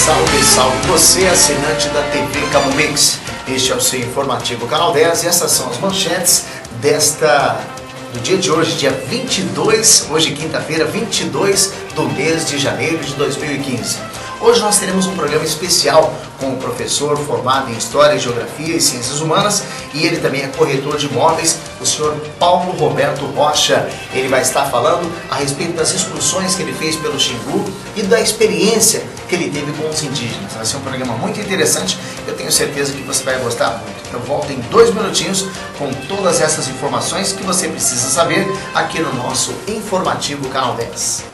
Salve, salve você, assinante da TV Cabo Mix. Este é o seu informativo Canal 10 e essas são as manchetes do dia de hoje, dia 22, hoje quinta-feira, 22 do mês de janeiro de 2015. Hoje nós teremos um programa especial com um professor formado em História, Geografia e Ciências Humanas e ele também é corretor de imóveis, o senhor Paulo Roberto Rocha. Ele vai estar falando a respeito das excursões que ele fez pelo Xingu e da experiência que ele teve com os indígenas. Vai ser um programa muito interessante, eu tenho certeza que você vai gostar muito. Eu volto em 2 minutinhos com todas essas informações que você precisa saber aqui no nosso informativo Canal 10.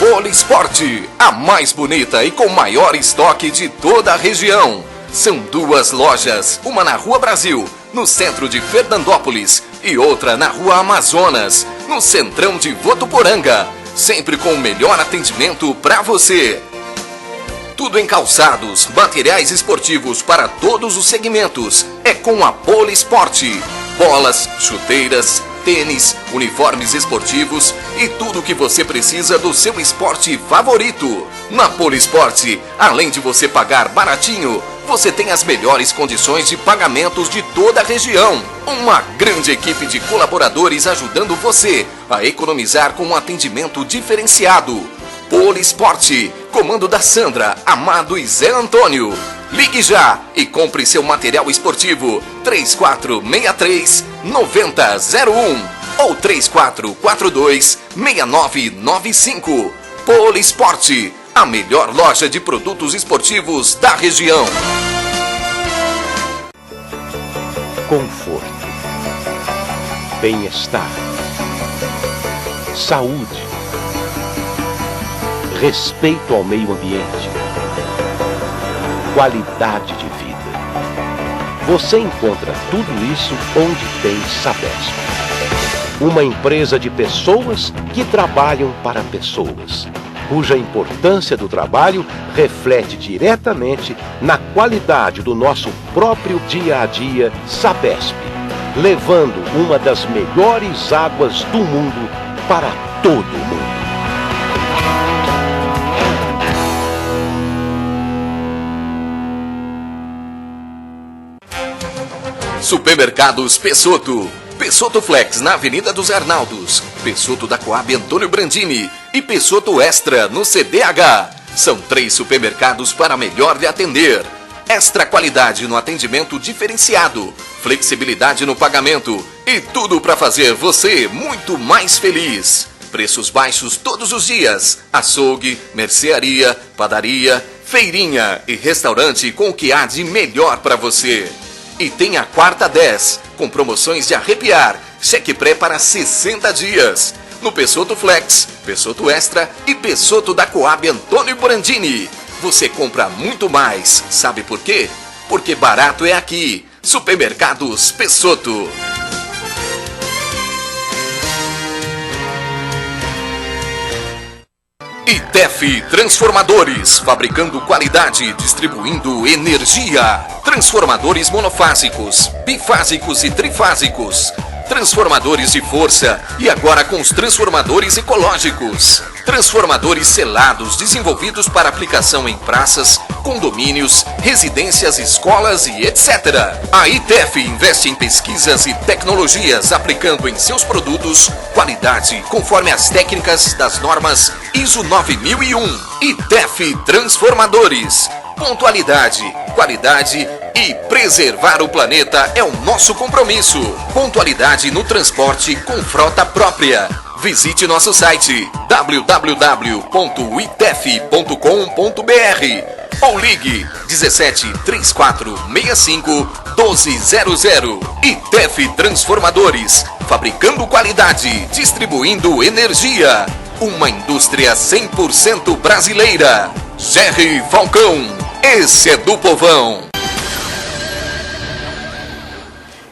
Polisporte, a mais bonita e com maior estoque de toda a região. São 2 lojas, uma na Rua Brasil, no centro de Fernandópolis, e outra na Rua Amazonas, no centrão de Votuporanga, sempre com o melhor atendimento para você. Tudo em calçados, materiais esportivos para todos os segmentos, é com a Polisporte. Bolas, chuteiras, tênis, uniformes esportivos e tudo o que você precisa do seu esporte favorito. Na Polisporte, além de você pagar baratinho, você tem as melhores condições de pagamentos de toda a região. Uma grande equipe de colaboradores ajudando você a economizar com um atendimento diferenciado. Polisporte, comando da Sandra, Amado e Zé Antônio. Ligue já e compre seu material esportivo 3463-9001 ou 3442-6995. Polisporte, a melhor loja de produtos esportivos da região. Conforto, bem-estar, saúde, respeito ao meio ambiente, qualidade de vida. Você encontra tudo isso onde tem Sabesp. Uma empresa de pessoas que trabalham para pessoas, cuja importância do trabalho reflete diretamente na qualidade do nosso próprio dia a dia. Sabesp, levando uma das melhores águas do mundo para todo mundo. Supermercados Pessotto. Pessotto Flex na Avenida dos Arnaldos, Pessotto da Coab Antônio Brandini e Pessotto Extra no CDH. São 3 supermercados para melhor lhe atender. Extra qualidade no atendimento diferenciado, flexibilidade no pagamento e tudo para fazer você muito mais feliz. Preços baixos todos os dias. Açougue, mercearia, padaria, feirinha e restaurante com o que há de melhor para você. E tem a quarta 10, com promoções de arrepiar, cheque pré para 60 dias. No Pessotto Flex, Pessotto Extra e Pessotto da Coab Antônio Brandini. Você compra muito mais, sabe por quê? Porque barato é aqui. Supermercados Pessotto. ITEF Transformadores, fabricando qualidade, distribuindo energia. Transformadores monofásicos, bifásicos e trifásicos. Transformadores de força e agora com os transformadores ecológicos. Transformadores selados, desenvolvidos para aplicação em praças, condomínios, residências, escolas e etc. A ITEF investe em pesquisas e tecnologias, aplicando em seus produtos qualidade conforme as técnicas das normas ISO 9001. ITEF Transformadores. Pontualidade, qualidade e preservar o planeta é o nosso compromisso. Pontualidade no transporte com frota própria. Visite nosso site www.itef.com.br ou ligue 17 3465 1200. ITEF Transformadores, fabricando qualidade, distribuindo energia. Uma indústria 100% brasileira. Jerry Falcão, esse é do povão.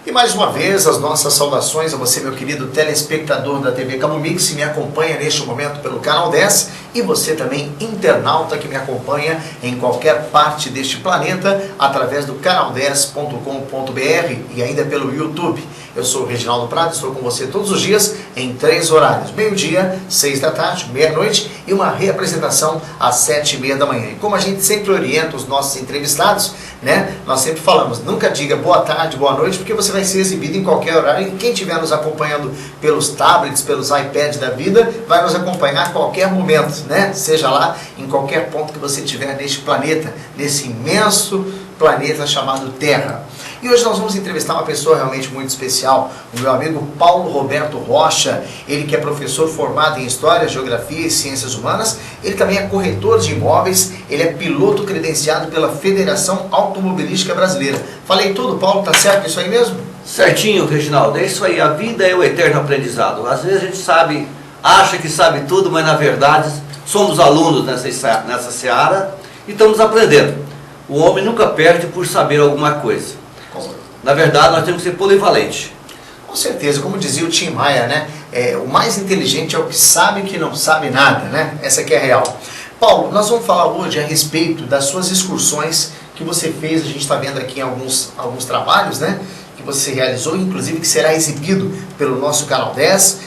E mais uma vez, as nossas saudações a você, meu querido telespectador da TV Cabo Mix, que me acompanha neste momento pelo Canal 10 e você também, internauta que me acompanha em qualquer parte deste planeta, através do canal10.com.br e ainda pelo YouTube. Eu sou o Reginaldo Prado, estou com você todos os dias em 3 horários: meio-dia, 6 da tarde, meia-noite e uma reapresentação às 7h30 da manhã. E como a gente sempre orienta os nossos entrevistados, né, nós sempre falamos, nunca diga boa tarde, boa noite, porque você vai ser exibido em qualquer horário e quem estiver nos acompanhando pelos tablets, pelos iPads da vida, vai nos acompanhar a qualquer momento, né? Seja lá em qualquer ponto que você estiver neste planeta, nesse imenso planeta chamado Terra. E hoje nós vamos entrevistar uma pessoa realmente muito especial, o meu amigo Paulo Roberto Rocha, ele que é professor formado em História, Geografia e Ciências Humanas, ele também é corretor de imóveis, ele é piloto credenciado pela Federação Automobilística Brasileira. Falei tudo, Paulo, tá certo isso aí mesmo? Certinho, Reginaldo, é isso aí, a vida é o eterno aprendizado. Às vezes a gente acha que sabe tudo, mas na verdade somos alunos nessa seara e estamos aprendendo. O homem nunca perde por saber alguma coisa. Na verdade, nós temos que ser polivalente. Com certeza, como dizia o Tim Maia, né? O mais inteligente é o que sabe que não sabe nada, né? Essa aqui é a real. Paulo, nós vamos falar hoje a respeito das suas excursões que você fez. A gente está vendo aqui alguns trabalhos, né? Que você realizou, inclusive que será exibido pelo nosso Canal 10,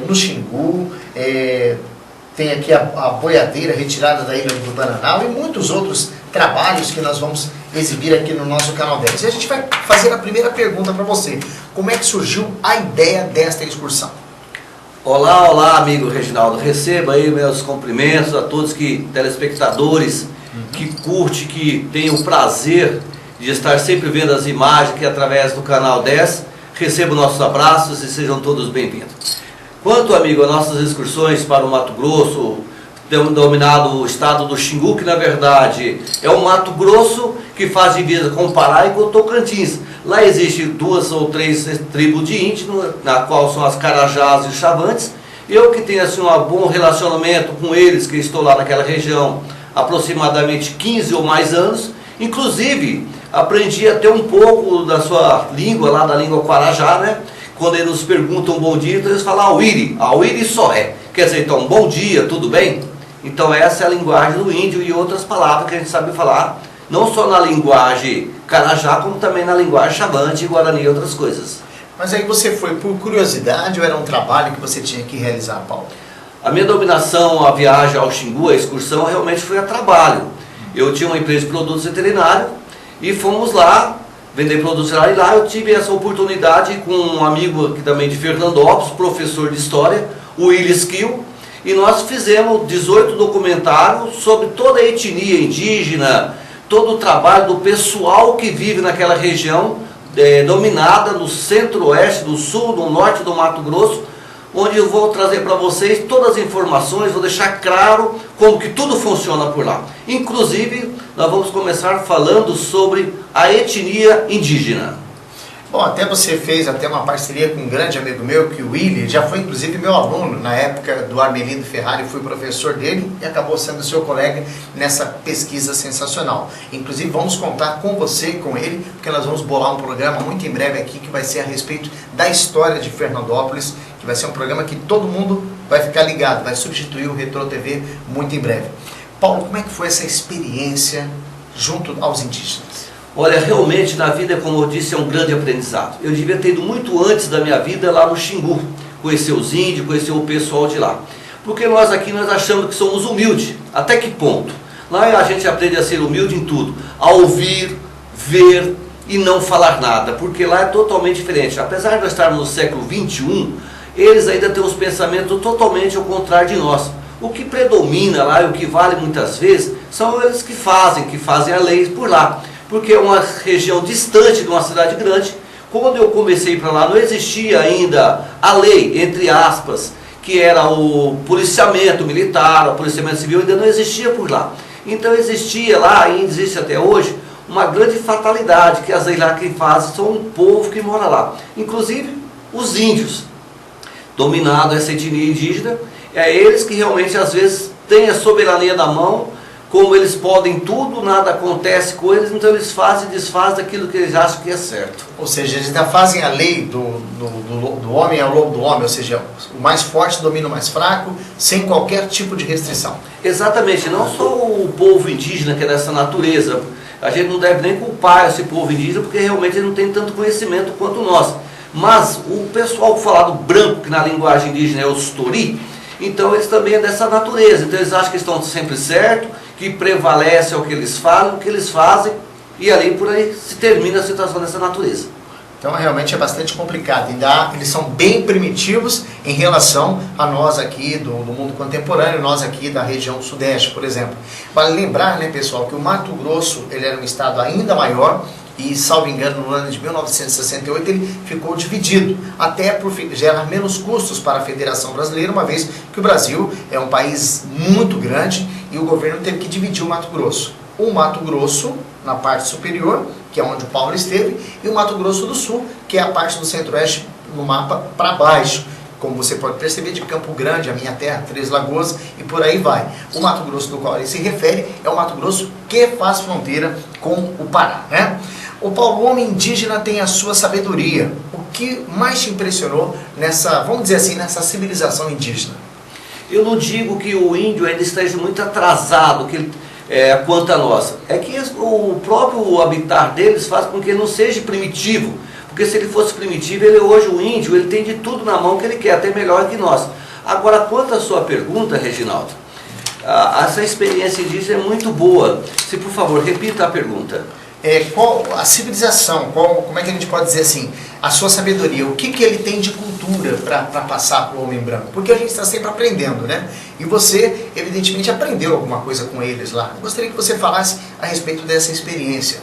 no Xingu, tem aqui a boiadeira retirada da Ilha do Bananal e muitos outros trabalhos que nós vamos exibir aqui no nosso Canal 10. E a gente vai fazer a primeira pergunta para você. Como é que surgiu a ideia desta excursão? Olá, amigo Reginaldo. Receba aí meus cumprimentos a todos telespectadores que curte, que tem o prazer de estar sempre vendo as imagens aqui através do Canal 10. Receba nossos abraços e sejam todos bem-vindos. Quanto, amigo, às nossas excursões para o Mato Grosso, denominado o estado do Xingu, que na verdade é o Mato Grosso que faz divisa com o Pará e com o Tocantins. Lá existe 2 ou 3 tribos de índios, na qual são as Carajás e os Chavantes. Eu que tenho assim, um bom relacionamento com eles, que estou lá naquela região há aproximadamente 15 ou mais anos, inclusive aprendi até um pouco da sua língua, lá da língua Guarajá, né? Quando eles nos perguntam bom dia, então eles falam auiri só é. Quer dizer, então, bom dia, tudo bem? Então essa é a linguagem do índio e outras palavras que a gente sabe falar, não só na linguagem Carajá, como também na linguagem Chavante, Guarani e outras coisas. Mas aí você foi por curiosidade ou era um trabalho que você tinha que realizar, Paulo? A minha dominação, a viagem ao Xingu, a excursão, realmente foi a trabalho. Eu tinha uma empresa de produtos veterinários e fomos lá vender produtos veterinários. E lá eu tive essa oportunidade com um amigo aqui também de Fernandópolis, professor de História, o Willis Kiel, e nós fizemos 18 documentários sobre toda a etnia indígena, todo o trabalho do pessoal que vive naquela região dominada no centro-oeste, do sul, do norte do Mato Grosso, onde eu vou trazer para vocês todas as informações, vou deixar claro como que tudo funciona por lá. Inclusive, nós vamos começar falando sobre a etnia indígena. Bom, até você fez até uma parceria com um grande amigo meu, que o Willi, já foi inclusive meu aluno na época do Armelindo Ferrari, fui professor dele e acabou sendo seu colega nessa pesquisa sensacional. Inclusive vamos contar com você e com ele, porque nós vamos bolar um programa muito em breve aqui, que vai ser a respeito da história de Fernandópolis, que vai ser um programa que todo mundo vai ficar ligado, vai substituir o Retro TV muito em breve. Paulo, como é que foi essa experiência junto aos indígenas? Olha, realmente na vida, como eu disse, é um grande aprendizado. Eu devia ter ido muito antes da minha vida lá no Xingu, conhecer os índios, conhecer o pessoal de lá. Porque nós aqui nós achamos que somos humildes. Até que ponto? Lá a gente aprende a ser humilde em tudo. A ouvir, ver e não falar nada. Porque lá é totalmente diferente. Apesar de nós estarmos no século XXI, eles ainda têm os pensamentos totalmente ao contrário de nós. O que predomina lá e o que vale muitas vezes são eles que fazem a lei por lá. Porque é uma região distante de uma cidade grande. Quando eu comecei para lá, não existia ainda a lei, entre aspas, que era o policiamento militar, o policiamento civil, ainda não existia por lá. Então existia lá, e existe até hoje, uma grande fatalidade, que as leis lá que fazem são o povo que mora lá. Inclusive os índios, dominado essa etnia indígena, é eles que realmente às vezes têm a soberania na mão, como eles podem tudo, nada acontece com eles, então eles fazem e desfazem daquilo que eles acham que é certo. Ou seja, eles ainda fazem a lei do homem ao lobo do homem, ou seja, o mais forte domina o mais fraco, sem qualquer tipo de restrição. Exatamente, não só o povo indígena que é dessa natureza, a gente não deve nem culpar esse povo indígena, porque realmente ele não tem tanto conhecimento quanto nós. Mas o pessoal falado branco, que na linguagem indígena é os tori, então eles também é dessa natureza, então eles acham que estão sempre certo, que prevalece o que eles falam, o que eles fazem, e ali por aí se termina a situação dessa natureza. Então realmente é bastante complicado. Ainda eles são bem primitivos em relação a nós aqui do mundo contemporâneo, nós aqui da região sudeste, por exemplo. Vale lembrar, né, pessoal, que o Mato Grosso ele era um estado ainda maior e, salvo engano, no ano de 1968 ele ficou dividido, até por gerar menos custos para a Federação Brasileira, uma vez que o Brasil é um país muito grande e o governo teve que dividir o Mato Grosso. O Mato Grosso, na parte superior, que é onde o Paulo esteve, e o Mato Grosso do Sul, que é a parte do centro-oeste no mapa para baixo. Como você pode perceber, de Campo Grande, a minha terra, Três Lagoas, e por aí vai. O Mato Grosso do qual ele se refere é o Mato Grosso que faz fronteira com o Pará, né? O Paulo, o homem indígena tem a sua sabedoria. O que mais te impressionou nessa, vamos dizer assim, nessa civilização indígena? Eu não digo que o índio ainda esteja muito atrasado quanto a nós. É que o próprio habitat deles faz com que ele não seja primitivo. Porque se ele fosse primitivo, hoje o índio ele tem de tudo na mão que ele quer, até melhor que nós. Agora, quanto à sua pergunta, Reginaldo, essa experiência indígena é muito boa. Se por favor, repita a pergunta. Qual a civilização, como é que a gente pode dizer assim, a sua sabedoria, o que ele tem de cultura para passar para o homem branco? Porque a gente está sempre aprendendo, né? E você, evidentemente, aprendeu alguma coisa com eles lá. Eu gostaria que você falasse a respeito dessa experiência.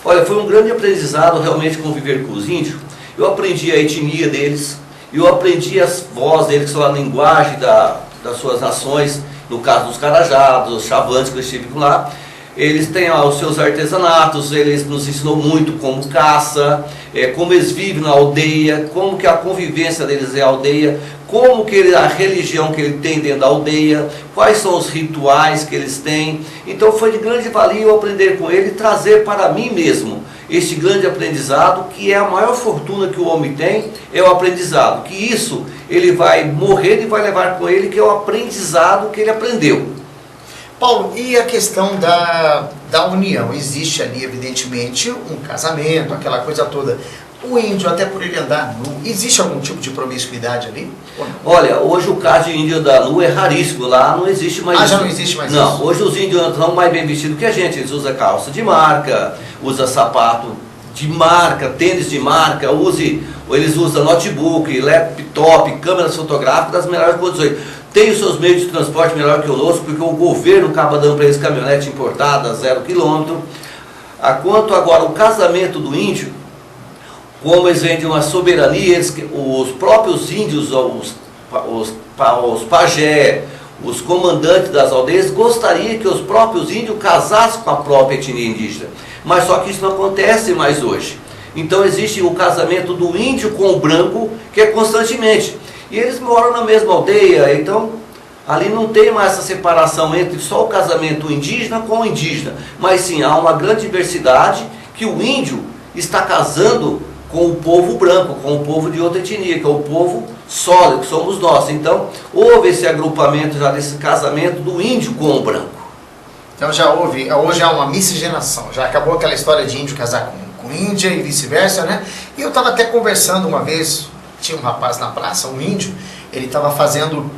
Olha, foi um grande aprendizado realmente conviver com os índios. Eu aprendi a etnia deles, eu aprendi as vozes deles, que são a linguagem das suas nações, no caso dos Carajados, dos Chavantes que eu estive lá. Eles têm os seus artesanatos, eles nos ensinam muito como caça, como eles vivem na aldeia, como que a convivência deles é a aldeia, como que a religião que ele tem dentro da aldeia, quais são os rituais que eles têm. Então foi de grande valia eu aprender com ele e trazer para mim mesmo este grande aprendizado, que é a maior fortuna que o homem tem, é o aprendizado. Que isso ele vai morrer e vai levar com ele, que é o aprendizado que ele aprendeu. Paulo, e a questão da união? Existe ali, evidentemente, um casamento, aquela coisa toda. O índio, até por ele andar nu, existe algum tipo de promiscuidade ali? Olha, hoje o caso de índio andar nu é raríssimo, lá não existe mais isso. Já não existe mais não, isso? Hoje os índios andam mais bem vestidos que a gente, eles usam calça de marca, usam sapato de marca, tênis de marca, eles usam notebook, laptop, câmeras fotográficas das melhores condições. Tem os seus meios de transporte melhor que o nosso, porque o governo acaba dando para eles caminhonete importada, 0 km. Quanto agora o casamento do índio, como eles vêm de uma soberania, os próprios índios, os pajé, os comandantes das aldeias, gostariam que os próprios índios casassem com a própria etnia indígena. Mas só que isso não acontece mais hoje. Então existe o casamento do índio com o branco, que é constantemente. E eles moram na mesma aldeia, então ali não tem mais essa separação entre só o casamento indígena com o indígena. Mas sim, há uma grande diversidade que o índio está casando com o povo branco, com o povo de outra etnia, que é o povo sólido, que somos nós. Então houve esse agrupamento já desse casamento do índio com o branco. Então hoje há uma miscigenação, já acabou aquela história de índio casar com índia e vice-versa, né? E eu estava até conversando uma vez. Tinha um rapaz na praça, um índio, ele estava fazendo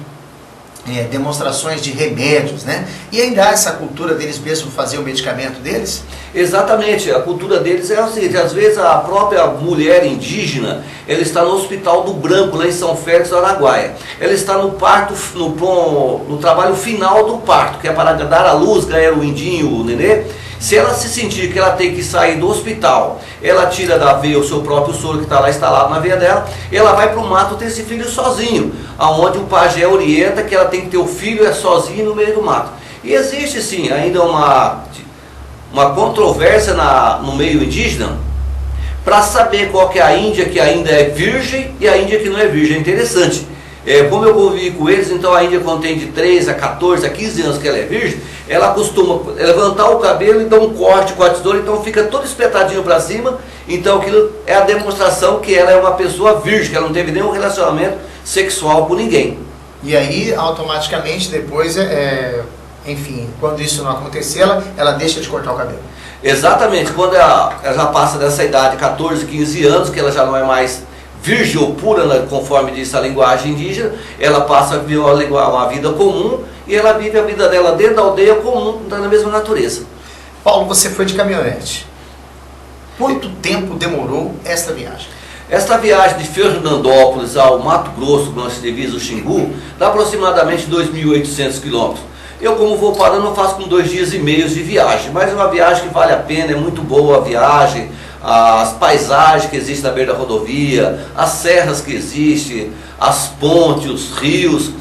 demonstrações de remédios, né? E ainda há essa cultura deles mesmo fazer o medicamento deles? Exatamente, a cultura deles é o seguinte, às vezes a própria mulher indígena, ela está no Hospital do Branco, lá em São Félix do Araguaia. Ela está no parto, no trabalho final do parto, que é para dar a luz, ganhar o indinho, o nenê. Se ela se sentir que ela tem que sair do hospital, ela tira da veia o seu próprio soro que está lá instalado na veia dela, ela vai para o mato ter esse filho sozinho, aonde o pajé orienta que ela tem que ter o filho sozinho no meio do mato. E existe sim ainda uma controvérsia no meio indígena para saber qual que é a índia que ainda é virgem e a índia que não é virgem. É interessante. Como eu convivi com eles, então a Índia, quando tem de 3 a 14, a 15 anos que ela é virgem, ela costuma levantar o cabelo e dar um corte com a tesoura, então fica todo espetadinho para cima. Então aquilo é a demonstração que ela é uma pessoa virgem, que ela não teve nenhum relacionamento sexual com ninguém. E aí, automaticamente, depois, enfim, quando isso não acontecer, ela deixa de cortar o cabelo. Exatamente, quando ela já passa dessa idade, 14, 15 anos, que ela já não é mais virgem ou pura, conforme diz a linguagem indígena, ela passa a viver uma vida comum e ela vive a vida dela dentro da aldeia comum, na mesma natureza. Paulo, você foi de caminhonete. Quanto tempo demorou esta viagem? Esta viagem de Fernandópolis ao Mato Grosso, quando se divisa o Xingu, dá aproximadamente 2.800 quilômetros. Eu, como vou parando, eu faço com 2 dias e meio de viagem, mas é uma viagem que vale a pena, é muito boa a viagem, as paisagens que existem na beira da rodovia, as serras que existem, as pontes, os rios,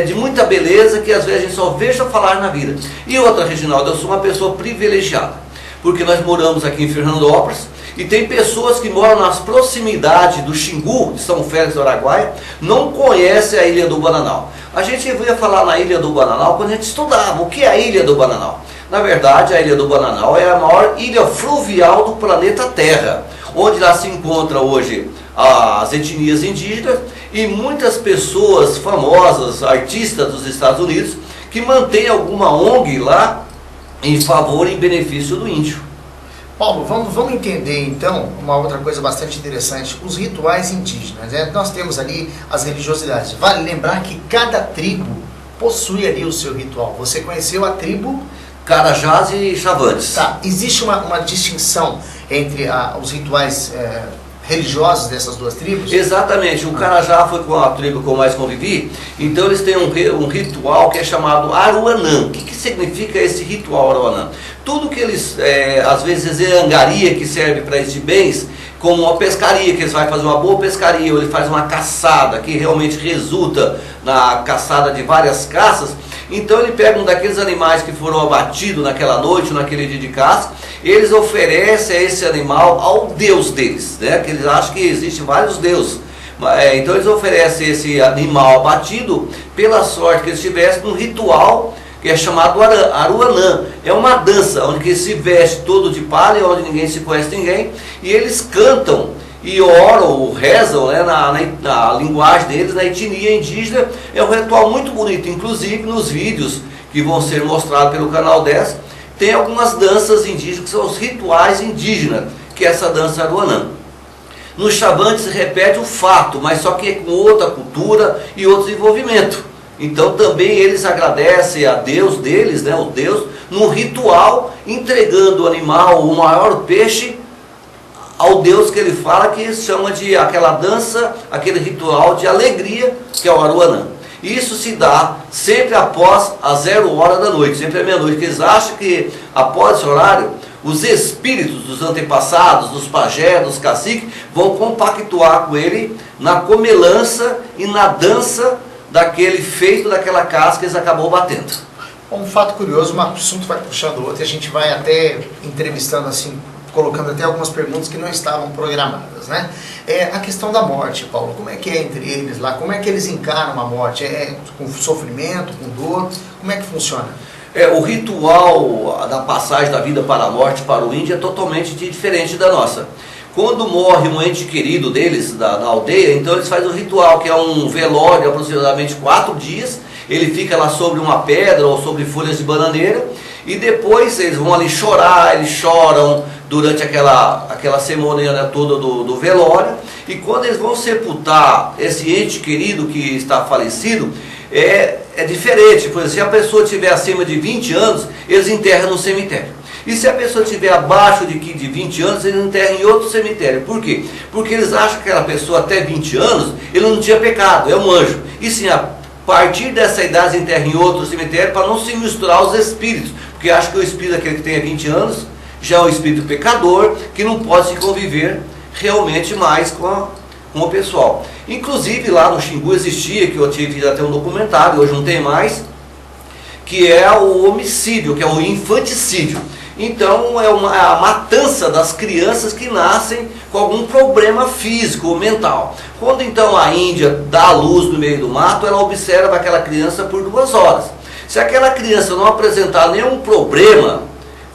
de muita beleza que às vezes a gente só veja falar na vida. E outra, Reginaldo, eu sou uma pessoa privilegiada, porque nós moramos aqui em Fernandópolis, e tem pessoas que moram nas proximidades do Xingu, de São Félix do Araguaia, não conhecem a Ilha do Bananal. A gente ia falar na Ilha do Bananal quando a gente estudava o que é a Ilha do Bananal. Na verdade, a Ilha do Bananal é a maior ilha fluvial do planeta Terra, onde lá se encontra hoje as etnias indígenas e muitas pessoas famosas, artistas dos Estados Unidos, que mantêm alguma ONG lá em favor e em benefício do índio. Paulo, vamos entender então uma outra coisa bastante interessante, os rituais indígenas. Nós temos ali as religiosidades. Vale lembrar que cada tribo possui ali o seu ritual. Você conheceu a tribo Carajás e Chavantes. Tá. Existe uma distinção entre os rituais religiosos dessas duas tribos? Exatamente. O Carajá foi com a tribo que eu mais convivi. Então eles têm um ritual que é chamado Aruanã. O que significa esse ritual Aruanã? Tudo que eles, às vezes, é angaria que serve para esses bens, como uma pescaria, que eles vão fazer uma boa pescaria, ou ele faz uma caçada, que realmente resulta na caçada de várias caças. Então ele pega um daqueles animais que foram abatidos naquela noite, ou naquele dia de caça, eles oferecem esse animal ao deus deles, né? Que eles acham que existem vários deuses. Então eles oferecem esse animal abatido pela sorte que eles tivessem num ritual que é chamado Aruanã. É uma dança onde que se veste todo de palha, onde ninguém se conhece ninguém, e eles cantam e oram ou rezam, né, na linguagem deles, na etnia indígena. É um ritual muito bonito, inclusive nos vídeos que vão ser mostrados pelo canal 10, tem algumas danças indígenas que são os rituais indígenas, que é essa dança Aruanã. No Xavante se repete o fato, mas só que é com outra cultura e outro desenvolvimento. Então também eles agradecem a Deus deles, né, o Deus, no ritual, entregando o animal, o maior peixe, ao Deus que ele fala, que chama de aquela dança, aquele ritual de alegria, que é o Aruanã. Isso se dá sempre após a 0 hora da noite, sempre à meia-noite, que eles acham que após esse horário, os espíritos dos antepassados, dos pajés, dos caciques, vão compactuar com ele na comelança e na dança daquele feito, daquela casca que eles acabou batendo. Um fato curioso, um assunto vai puxando o outro, e a gente vai até entrevistando assim, colocando até algumas perguntas que não estavam programadas, né? A questão da morte, Paulo, como é que é entre eles lá? Como é que eles encaram a morte? É com sofrimento, com dor? Como é que funciona? O ritual da passagem da vida para a morte para o índio é totalmente diferente da nossa. Quando morre um ente querido deles, na aldeia, então eles fazem um ritual, que é um velório de aproximadamente 4 dias. Ele fica lá sobre uma pedra ou sobre folhas de bananeira, e depois eles vão ali chorar, eles choram durante aquela cerimônia toda do velório. E quando eles vão sepultar esse ente querido que está falecido, é diferente. Por exemplo, se a pessoa tiver acima de 20 anos, eles enterram no cemitério. E se a pessoa estiver abaixo de 20 anos, eles enterram em outro cemitério. Por quê? Porque eles acham que aquela pessoa até 20 anos, ele não tinha pecado, é um anjo. E sim, a partir dessa idade, eles enterram em outro cemitério para não se misturar os espíritos. Porque acham que o espírito daquele que tem 20 anos já é um espírito pecador, que não pode se conviver realmente mais com o pessoal. Inclusive lá no Xingu existia, que eu tive até um documentário, hoje não tem mais, que é o homicídio, que é o infanticídio. Então é a matança das crianças que nascem com algum problema físico ou mental. Quando então a Índia dá a luz no meio do mato, ela observa aquela criança por 2 horas. Se aquela criança não apresentar nenhum problema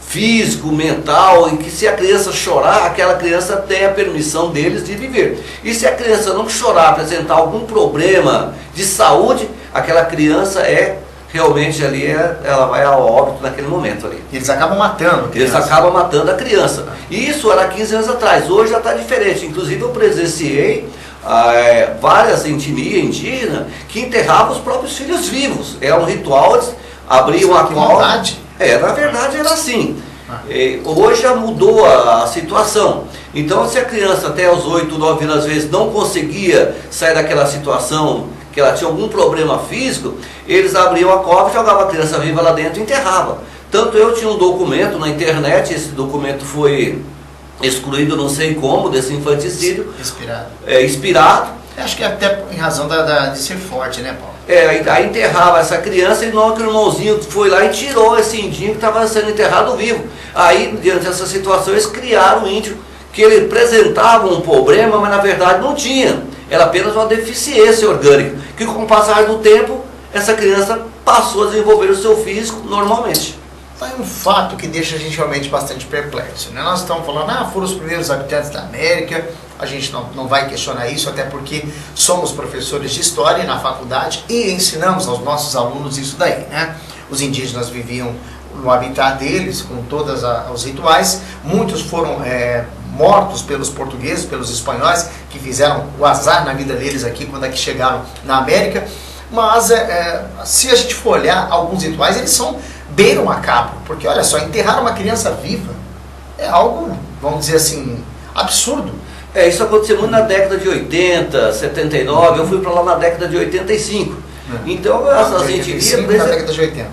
físico, mental, e que se a criança chorar, aquela criança tem a permissão deles de viver. E se a criança não chorar, apresentar algum problema de saúde, aquela criança realmente ali, ela vai ao óbito naquele momento ali. Eles acabam matando a criança. Eles acabam matando a criança. E isso era 15 anos atrás, hoje já está diferente. Inclusive eu presenciei várias etnias indígenas que enterravam os próprios filhos vivos. É um ritual, eles abriam a cova. Na verdade era assim. Hoje já mudou a situação. Então se a criança até os 8, 9 anos às vezes não conseguia sair daquela situação, que ela tinha algum problema físico, eles abriam a cova, jogavam a criança viva lá dentro e enterravam. Tanto eu tinha um documento na internet, esse documento foi excluído não sei como, desse infanticídio. Inspirado. Acho que é até em razão de ser forte, né, Paulo? Aí enterrava essa criança e não que o irmãozinho foi lá e tirou esse indinho que estava sendo enterrado vivo. Aí, diante dessa situação, eles criaram um índio que ele apresentava um problema, mas na verdade não tinha. Era apenas uma deficiência orgânica, que com o passar do tempo, essa criança passou a desenvolver o seu físico normalmente. É um fato que deixa a gente realmente bastante perplexo, né? Nós estamos falando, foram os primeiros habitantes da América, a gente não vai questionar isso, até porque somos professores de história na faculdade e ensinamos aos nossos alunos isso daí, né? Os indígenas viviam no habitat deles, com todos os rituais, muitos foram mortos pelos portugueses, pelos espanhóis, que fizeram o azar na vida deles aqui, quando é que chegaram na América, mas se a gente for olhar alguns rituais, eles beiram macabro, porque olha só, enterrar uma criança viva é algo, vamos dizer assim, absurdo. Isso aconteceu muito na década de 80, 79, eu fui para lá na década de 85. Então essas etnias... na década de 80.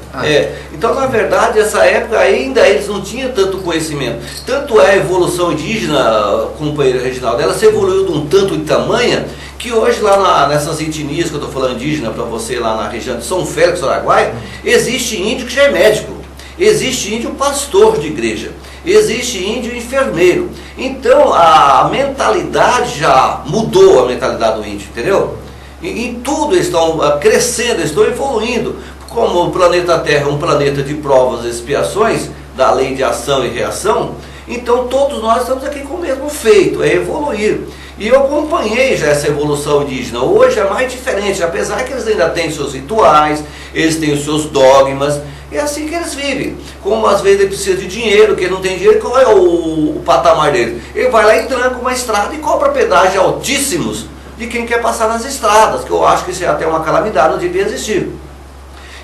Então na verdade essa época ainda eles não tinham tanto conhecimento. Tanto é a evolução indígena, companheiro Reginaldo, ela se evoluiu de um tanto de tamanha que hoje lá nessas etnias que eu estou falando indígena para você lá na região de São Félix, Araguaia, existe índio que já é médico, existe índio pastor de igreja, existe índio enfermeiro. Então a mentalidade já mudou, a mentalidade do índio, entendeu? Em tudo eles estão crescendo, eles estão evoluindo. Como o planeta Terra é um planeta de provas e expiações, da lei de ação e reação, então todos nós estamos aqui com o mesmo feito, é evoluir. E eu acompanhei já essa evolução indígena. Hoje é mais diferente, apesar que eles ainda têm seus rituais, eles têm os seus dogmas, é assim que eles vivem. Como às vezes ele precisa de dinheiro, que ele não tem dinheiro, qual é o patamar dele? Ele vai lá e tranca uma estrada e cobra pedágios altíssimos de quem quer passar nas estradas, que eu acho que isso é até uma calamidade, não devia existir.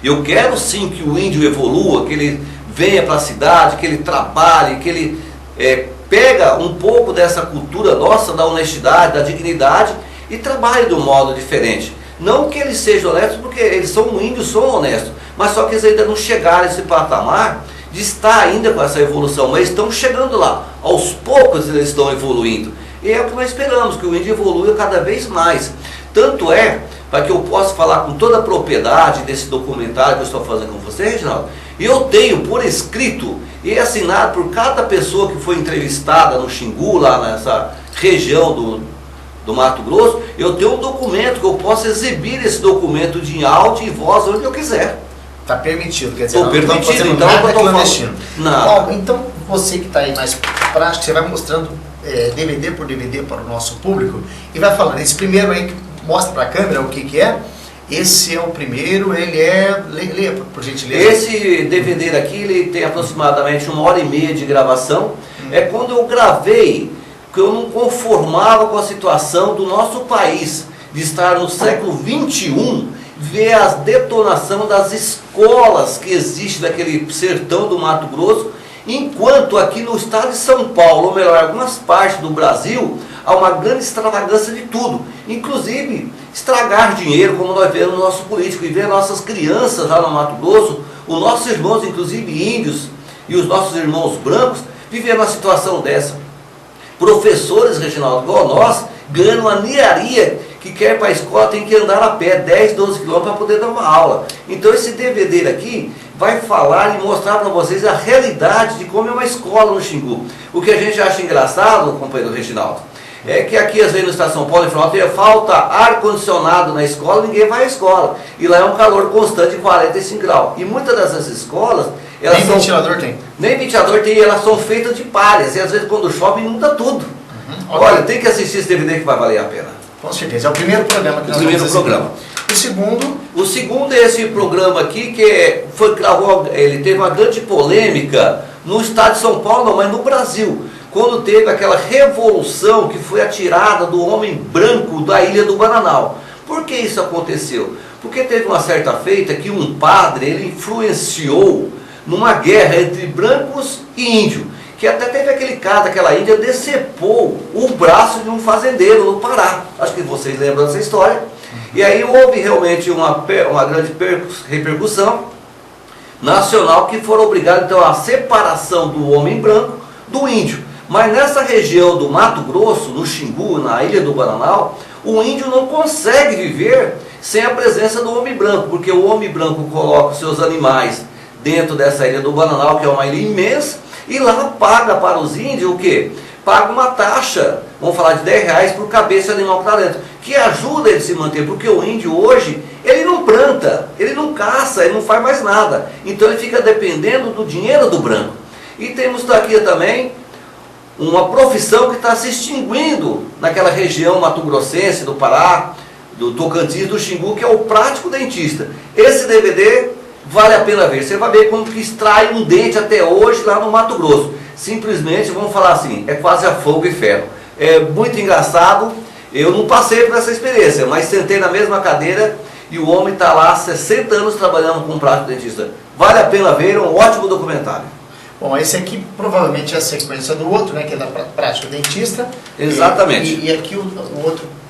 Eu quero sim que o índio evolua, que ele venha para a cidade, que ele trabalhe, que ele pega um pouco dessa cultura nossa, da honestidade, da dignidade e trabalhe de um modo diferente. Não que eles sejam honestos, porque eles são índios, são honestos, mas só que eles ainda não chegaram a esse patamar de estar ainda com essa evolução, mas estão chegando lá. Aos poucos eles estão evoluindo. E é o que nós esperamos, que o índio evolua cada vez mais. Tanto para que eu possa falar com toda a propriedade desse documentário que eu estou fazendo com você, Reginaldo, eu tenho por escrito e assinado por cada pessoa que foi entrevistada no Xingu, lá nessa região do Mato Grosso, eu tenho um documento que eu posso exibir esse documento de áudio e voz onde eu quiser. Está permitido, quer dizer, não estamos fazendo então, nada clandestino. Não. Então, você que está aí mais prático, você vai mostrando DVD por DVD para o nosso público e vai falando. Esse primeiro aí, que mostra para a câmera o que é. Esse é o primeiro, ele lê por gentileza. Esse DVD aqui, ele tem aproximadamente 1h30 de gravação. É quando eu gravei, que eu não conformava com a situação do nosso país, de estar no século XXI, ver a detonação das escolas que existem naquele sertão do Mato Grosso, enquanto aqui no estado de São Paulo, ou melhor, algumas partes do Brasil, há uma grande extravagância de tudo, inclusive estragar dinheiro, como nós vemos no nosso político, e ver nossas crianças lá no Mato Grosso, os nossos irmãos, inclusive índios, e os nossos irmãos brancos, vivendo uma situação dessa. Professores, Reginaldo, igual nós, ganhando uma niaria, que quer ir para a escola tem que andar a pé 10, 12 quilômetros para poder dar uma aula. Então esse DVD aqui vai falar e mostrar para vocês a realidade de como é uma escola no Xingu. O que a gente acha engraçado, companheiro Reginaldo, é que aqui às vezes no estado de São Paulo, em Fronteira, falta ar-condicionado na escola, ninguém vai à escola. E lá é um calor constante de 45 graus. E muitas dessas escolas... Nem ventilador tem. Nem ventilador tem, elas são feitas de palhas. E às vezes quando chove inunda tudo. Olha, tem que assistir esse DVD que vai valer a pena. Com certeza, é o primeiro programa que nós vamos assistir. O segundo? O segundo é esse programa aqui, que ele teve uma grande polêmica no estado de São Paulo, mas no Brasil. Quando teve aquela revolução que foi atirada do homem branco da Ilha do Bananal. Por que isso aconteceu? Porque teve uma certa feita que um padre, ele influenciou numa guerra entre brancos e índios, que até teve aquele caso daquela índia decepou o braço de um fazendeiro no Pará. Acho que vocês lembram dessa história. E aí houve realmente uma grande repercussão nacional, que foram obrigados então à separação do homem branco do índio. Mas nessa região do Mato Grosso, no Xingu, na Ilha do Bananal, o índio não consegue viver sem a presença do homem branco, porque o homem branco coloca os seus animais dentro dessa Ilha do Bananal, que é uma ilha imensa, e lá paga para os índios o quê? Paga uma taxa, vamos falar de R$10 por cabeça de animal que está dentro, que ajuda ele a se manter, porque o índio hoje, ele não planta, ele não caça, ele não faz mais nada, então ele fica dependendo do dinheiro do branco. E temos aqui também uma profissão que está se extinguindo naquela região mato-grossense, do Pará, do Tocantins, do Xingu, que é o prático dentista. Esse DVD vale a pena ver. Você vai ver como que extrai um dente até hoje lá no Mato Grosso. Simplesmente, vamos falar assim, é quase a fogo e ferro. É muito engraçado. Eu não passei por essa experiência, mas sentei na mesma cadeira e o homem está lá há 60 anos trabalhando com um prático dentista. Vale a pena ver, é um ótimo documentário. Bom, esse aqui provavelmente é a sequência do outro, né, que é da prática dentista. Exatamente. E aqui o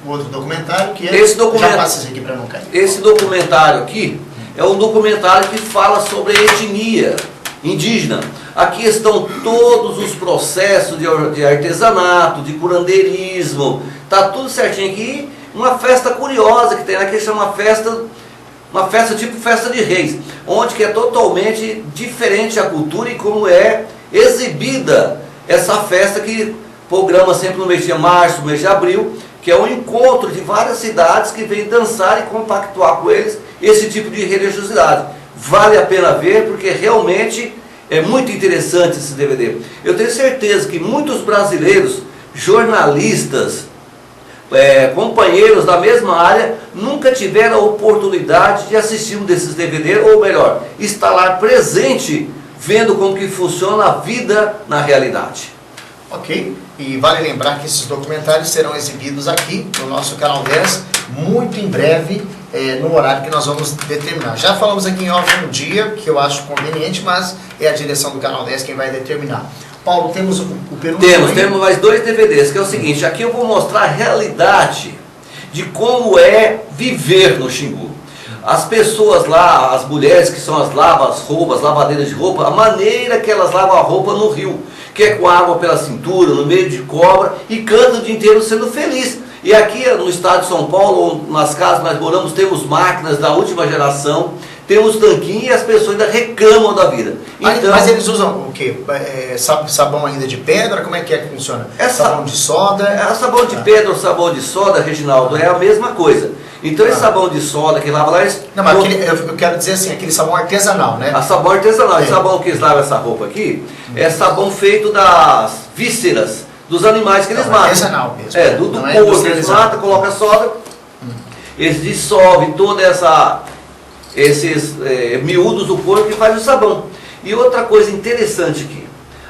outro documentário, que é... Já passa isso aqui para não cair. Esse documentário aqui é um documentário que fala sobre a etnia indígena. Aqui estão todos os processos de artesanato, de curandeirismo, está tudo certinho aqui. Uma festa curiosa que tem aqui, chama uma festa tipo festa de reis, onde que é totalmente diferente a cultura e como é exibida essa festa, que programa sempre no mês de março, no mês de abril, que é um encontro de várias cidades que vêm dançar e compactuar com eles esse tipo de religiosidade. Vale a pena ver, porque realmente é muito interessante esse DVD. Eu tenho certeza que muitos brasileiros, jornalistas, companheiros da mesma área, nunca tiveram a oportunidade de assistir um desses DVD, ou melhor, estar lá presente, vendo como que funciona a vida na realidade. Ok, e vale lembrar que esses documentários serão exibidos aqui no nosso canal 10, muito em breve, no horário que nós vamos determinar. Já falamos aqui em off um dia, que eu acho conveniente, mas é a direção do canal 10 quem vai determinar. Paulo, temos o penúltimo? Temos mais 2 DVDs, que é o seguinte, aqui eu vou mostrar a realidade de como é viver no Xingu. As pessoas lá, as mulheres que são as lavadeiras de roupa, a maneira que elas lavam a roupa no rio, que é com água pela cintura, no meio de cobra, e cantam o dia inteiro sendo feliz. E aqui no estado de São Paulo, nas casas que nós moramos, temos máquinas da última geração, temos tanquinho e as pessoas ainda reclamam da vida. Então, mas eles usam o quê? Sabão ainda de pedra? Como é que funciona? Sabão de soda? Sabão de pedra ou sabão de soda, Reginaldo, é a mesma coisa. Então esse sabão de soda que lava lá... Não, mas eu quero dizer assim, aquele sabão artesanal, né? Sabão artesanal. Esse sabão que eles lavam essa roupa aqui, é sabão feito das vísceras dos animais que eles matam. Artesanal mesmo. Do porco, eles matam, colocam soda, eles dissolvem toda esses miúdos do porco e faz o sabão. E outra coisa interessante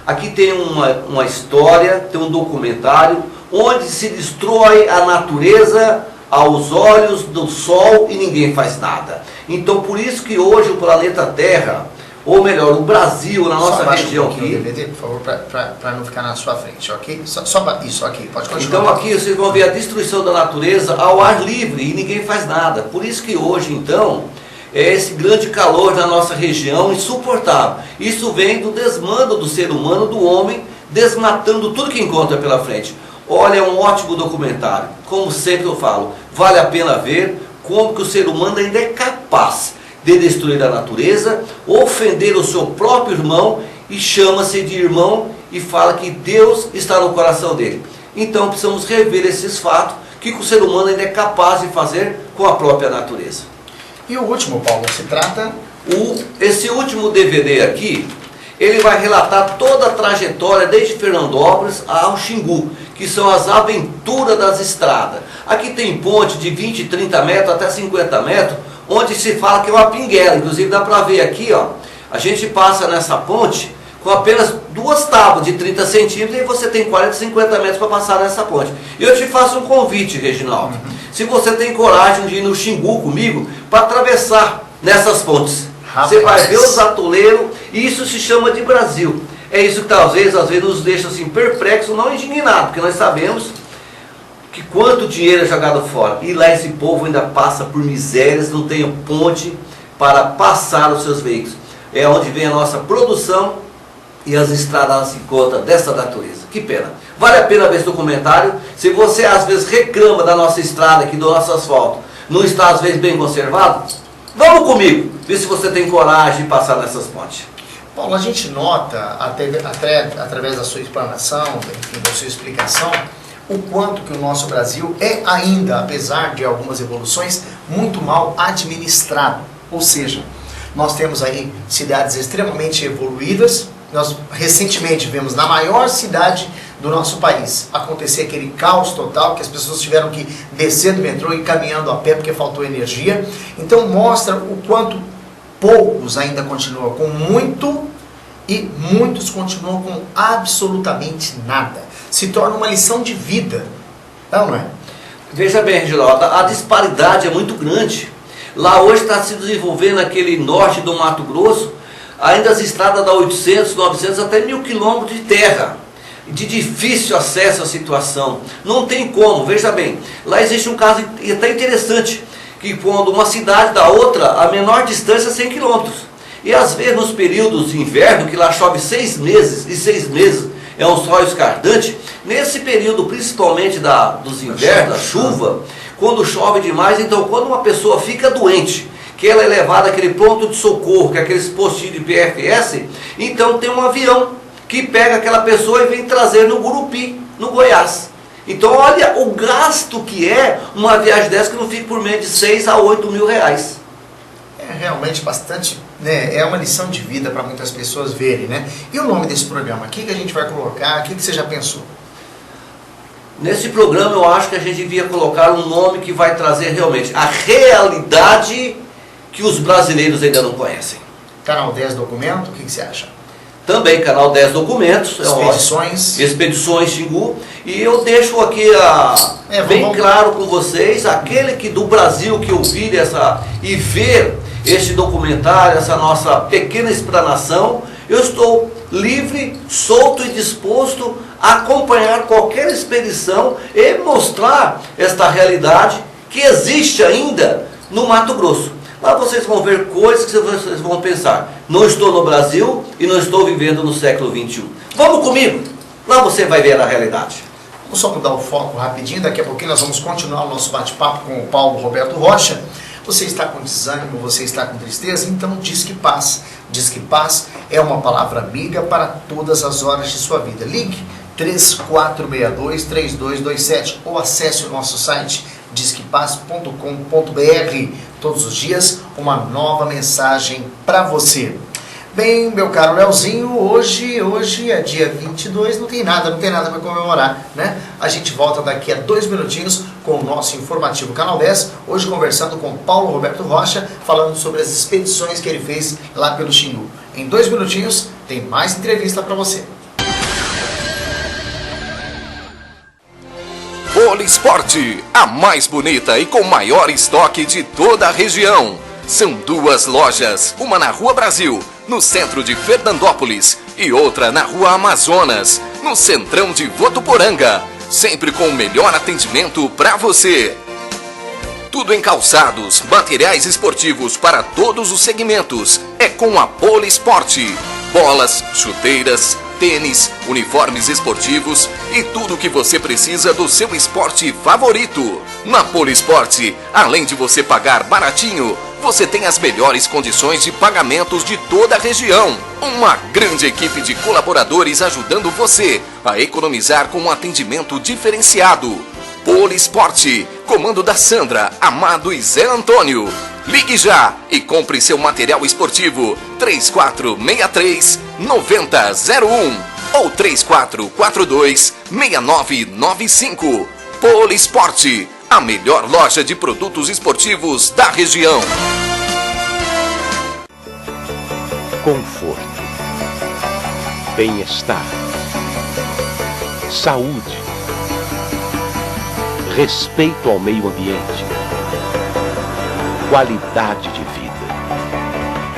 aqui tem uma história, tem um documentário, onde se destrói a natureza aos olhos do sol e ninguém faz nada. Então por isso que hoje o planeta Terra, ou melhor, o Brasil, na nossa região aqui... o DVD, por favor, para não ficar na sua frente, ok? Isso aqui, pode continuar. Então aqui vocês vão ver a destruição da natureza ao ar livre e ninguém faz nada. Por isso que hoje, então, é esse grande calor na nossa região insuportável. Isso vem do desmando do ser humano, do homem, desmatando tudo que encontra pela frente. Olha, é um ótimo documentário. Como sempre eu falo, vale a pena ver como que o ser humano ainda é capaz de destruir a natureza, ofender o seu próprio irmão e chama-se de irmão e fala que Deus está no coração dele. Então precisamos rever esses fatos que o ser humano ainda é capaz de fazer com a própria natureza. E o último, Paulo, se trata... Esse último DVD aqui, ele vai relatar toda a trajetória desde Fernandópolis ao Xingu, que são as aventuras das estradas. Aqui tem ponte de 20, 30 metros até 50 metros, onde se fala que é uma pinguela. Inclusive dá para ver aqui, ó, a gente passa nessa ponte com apenas 2 tábuas de 30 centímetros e você tem 40, 50 metros para passar nessa ponte. E eu te faço um convite, Reginaldo. Se você tem coragem de ir no Xingu comigo para atravessar nessas pontes, você vai ver os atoleiros, e isso se chama de Brasil. É isso que talvez, às vezes, nos deixa assim perplexos, não indignados, porque nós sabemos que quanto dinheiro é jogado fora. E lá esse povo ainda passa por misérias, não tem ponte para passar os seus veículos. É onde vem a nossa produção e as estradas se encontram dessa natureza. Que pena. Vale a pena ver esse documentário. Se você às vezes reclama da nossa estrada aqui, do nosso asfalto, não está às vezes bem conservado, vamos comigo, ver se você tem coragem de passar nessas pontes. Paulo, a gente nota, até através da sua explanação, enfim, da sua explicação, o quanto que o nosso Brasil é ainda, apesar de algumas evoluções, muito mal administrado. Ou seja, nós temos aí cidades extremamente evoluídas. Nós recentemente vemos na maior cidade do nosso país acontecer aquele caos total, que as pessoas tiveram que descer do metrô e caminhando a pé porque faltou energia. Então mostra o quanto poucos ainda continuam com muito e muitos continuam com absolutamente nada. Se torna uma lição de vida, não é? Veja bem, Reginaldo, a disparidade é muito grande. Lá hoje está se desenvolvendo aquele norte do Mato Grosso, ainda as estradas dá 800, 900, até 1000 quilômetros de terra, de difícil acesso à situação. Não tem como, veja bem, lá existe um caso até interessante, que quando uma cidade da outra, a menor distância é 100 quilômetros. E às vezes nos períodos de inverno, que lá chove 6 meses, e 6 meses é um sol escardante, nesse período principalmente dos invernos, da chuva, quando chove demais, então quando uma pessoa fica doente, que ela é levada àquele ponto de socorro, que é aqueles postinhos de PFS, então tem um avião que pega aquela pessoa e vem trazer no Gurupi, no Goiás. Então olha o gasto que é uma viagem dessa, que não fica por menos de 6 a 8 mil reais. É realmente bastante, né? É uma lição de vida para muitas pessoas verem, né? E o nome desse programa, o que a gente vai colocar? O que você já pensou? Nesse programa eu acho que a gente devia colocar um nome que vai trazer realmente a realidade que os brasileiros ainda não conhecem. Canal 10 Documento, o que você acha? Também Canal 10 Documentos. Expedições. Expedições Xingu. E eu deixo aqui bem claro com vocês, aquele que do Brasil que ouvir e ver este documentário, essa nossa pequena explanação, eu estou livre, solto e disposto a acompanhar qualquer expedição e mostrar esta realidade que existe ainda no Mato Grosso. Lá vocês vão ver coisas que vocês vão pensar: não estou no Brasil e não estou vivendo no século XXI. Vamos comigo, lá você vai ver a realidade. Vamos só mudar o foco rapidinho, daqui a pouquinho nós vamos continuar o nosso bate-papo com o Paulo Roberto Rocha. Você está com desânimo, você está com tristeza, então Disque Paz. Disque Paz é uma palavra amiga para todas as horas de sua vida. Ligue 3462-3227 ou acesse o nosso site disquepaz.com.br. Todos os dias uma nova mensagem para você. Bem, meu caro Leozinho, hoje é dia 22, não tem nada para comemorar, né? A gente volta daqui a 2 minutinhos com o nosso informativo Canal 10, hoje conversando com Paulo Roberto Rocha, falando sobre as expedições que ele fez lá pelo Xingu. Em 2 minutinhos tem mais entrevista para você. Polisporte, a mais bonita e com maior estoque de toda a região. São 2 lojas, uma na Rua Brasil, no centro de Fernandópolis, e outra na Rua Amazonas, no centrão de Votuporanga, sempre com o melhor atendimento para você. Tudo em calçados, materiais esportivos para todos os segmentos, é com a Polisporte. Bolas, chuteiras, tênis, uniformes esportivos e tudo o que você precisa do seu esporte favorito. Na Polisporte, além de você pagar baratinho, você tem as melhores condições de pagamentos de toda a região. Uma grande equipe de colaboradores ajudando você a economizar com um atendimento diferenciado. Polisporte, comando da Sandra, Amado e Zé Antônio. Ligue já e compre seu material esportivo 3463-9001 ou 3442-6995. Polisporte, a melhor loja de produtos esportivos da região. Conforto, bem-estar, saúde, respeito ao meio ambiente, qualidade de vida.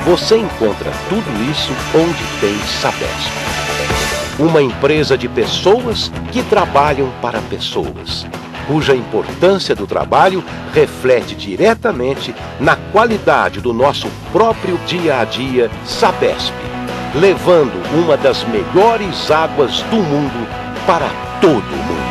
Você encontra tudo isso onde tem Sabesp. Uma empresa de pessoas que trabalham para pessoas, cuja importância do trabalho reflete diretamente na qualidade do nosso próprio dia a dia. Sabesp, levando uma das melhores águas do mundo para todo mundo.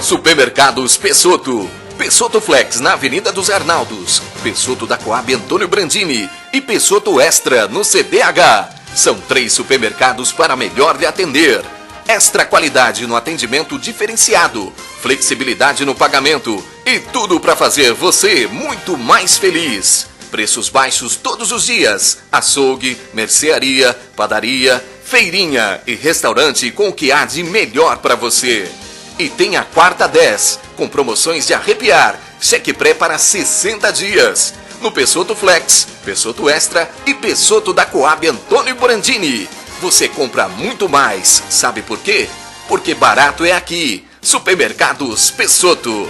Supermercados Pessotto. Pessotto Flex na Avenida dos Arnaldos, Pessotto da Coab Antônio Brandini e Pessotto Extra no CDH. São 3 supermercados para melhor lhe atender. Extra qualidade no atendimento diferenciado, flexibilidade no pagamento e tudo para fazer você muito mais feliz. Preços baixos todos os dias. Açougue, mercearia, padaria, feirinha e restaurante com o que há de melhor para você. E tem a quarta 10, com promoções de arrepiar, cheque pré para 60 dias. No Pessotto Flex, Pessotto Extra e Pessotto da Coab Antônio Brandini. Você compra muito mais, sabe por quê? Porque barato é aqui. Supermercados Pessotto.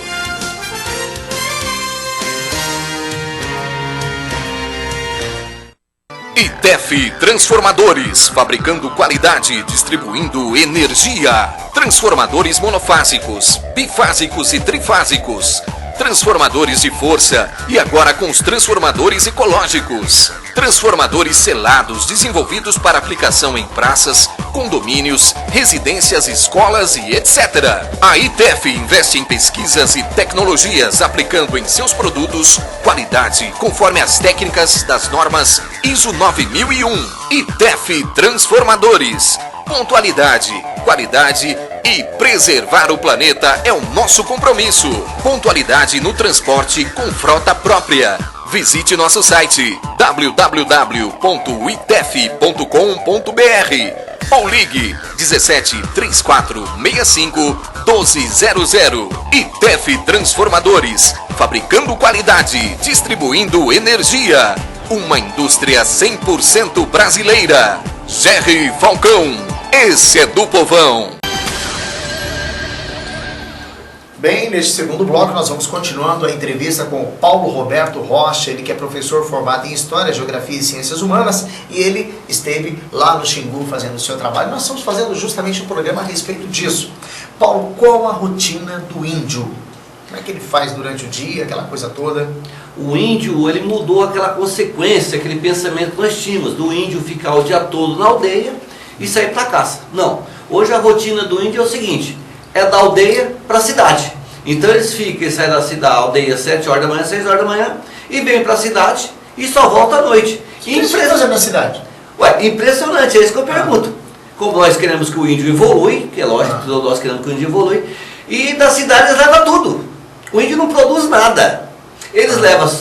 ITEF Transformadores, fabricando qualidade, distribuindo energia. Transformadores monofásicos, bifásicos e trifásicos. Transformadores de força e agora com os transformadores ecológicos. Transformadores selados, desenvolvidos para aplicação em praças, condomínios, residências, escolas e etc. A ITEF investe em pesquisas e tecnologias, aplicando em seus produtos qualidade conforme as técnicas das normas ISO 9001. ITEF Transformadores. Pontualidade, qualidade e preservar o planeta é o nosso compromisso. Pontualidade no transporte com frota própria. Visite nosso site www.itef.com.br ou ligue 17 3465 1200. ITEF Transformadores, fabricando qualidade, distribuindo energia. Uma indústria 100% brasileira. Jerry Falcão, esse é do povão. Bem, neste segundo bloco nós vamos continuando a entrevista com o Paulo Roberto Rocha, ele que é professor formado em História, Geografia e Ciências Humanas, e ele esteve lá no Xingu fazendo o seu trabalho. Nós estamos fazendo justamente um programa a respeito disso. Paulo, qual a rotina do índio? Como é que ele faz durante o dia, aquela coisa toda? O índio, ele mudou aquela consequência, aquele pensamento que nós tínhamos, do índio ficar o dia todo na aldeia e sair para caça. Não, hoje a rotina do índio é o seguinte, é da aldeia para a cidade. Então eles saem da aldeia às 7 horas da manhã, 6 horas da manhã, e vêm para a cidade e só volta à noite. O que eles fazem na cidade? Ué, impressionante, é isso que eu pergunto. Como nós queremos que o índio evolui, que é lógico que nós queremos que o índio evolui, e da cidade eles levam tudo. O índio não produz nada. Eles levam,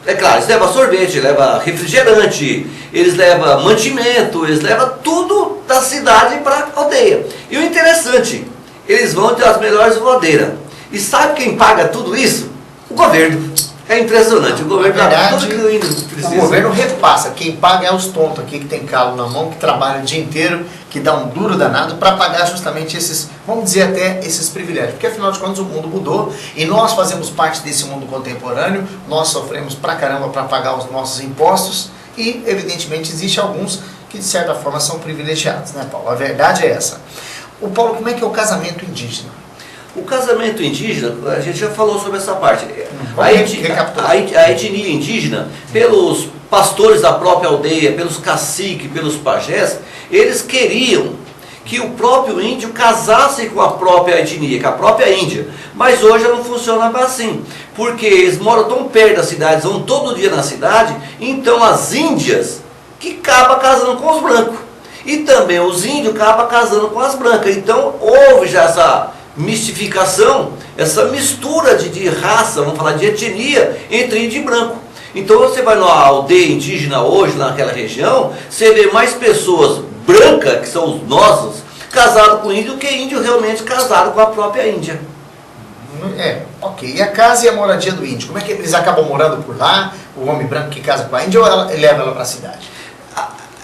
é claro, eles levam sorvete, levam refrigerante, eles levam mantimento, eles levam tudo da cidade para a aldeia. E o interessante, eles vão ter as melhores voadeiras. E sabe quem paga tudo isso? O governo. É impressionante, o governo dá tudo que o índio precisa. O governo repassa, quem paga é os tontos aqui que tem calo na mão, que trabalham o dia inteiro, que dá um duro danado para pagar justamente esses, vamos dizer até, esses privilégios. Porque afinal de contas o mundo mudou e nós fazemos parte desse mundo contemporâneo, nós sofremos pra caramba para pagar os nossos impostos e evidentemente existe alguns que de certa forma são privilegiados, né, Paulo? A verdade é essa. O Paulo, como é que é o casamento indígena? O casamento indígena, a gente já falou sobre essa parte. A etnia indígena, pelos pastores da própria aldeia, pelos caciques, pelos pajés, eles queriam que o próprio índio casasse com a própria etnia, com a própria Índia. Mas hoje não funciona assim, porque eles moram tão perto das cidades, vão todo dia na cidade, então as índias que acabam casando com os brancos. E também os índios acabam casando com as brancas. Então houve já essa mistificação, essa mistura de raça, vamos falar de etnia, entre índio e branco. Então você vai numa aldeia indígena hoje, naquela região, você vê mais pessoas brancas, que são os nossos, casados com índio, do que índio realmente casado com a própria Índia. Ok. E a casa e a moradia do índio? Como é que eles acabam morando por lá? O homem branco que casa com a Índia ou leva ela para a cidade?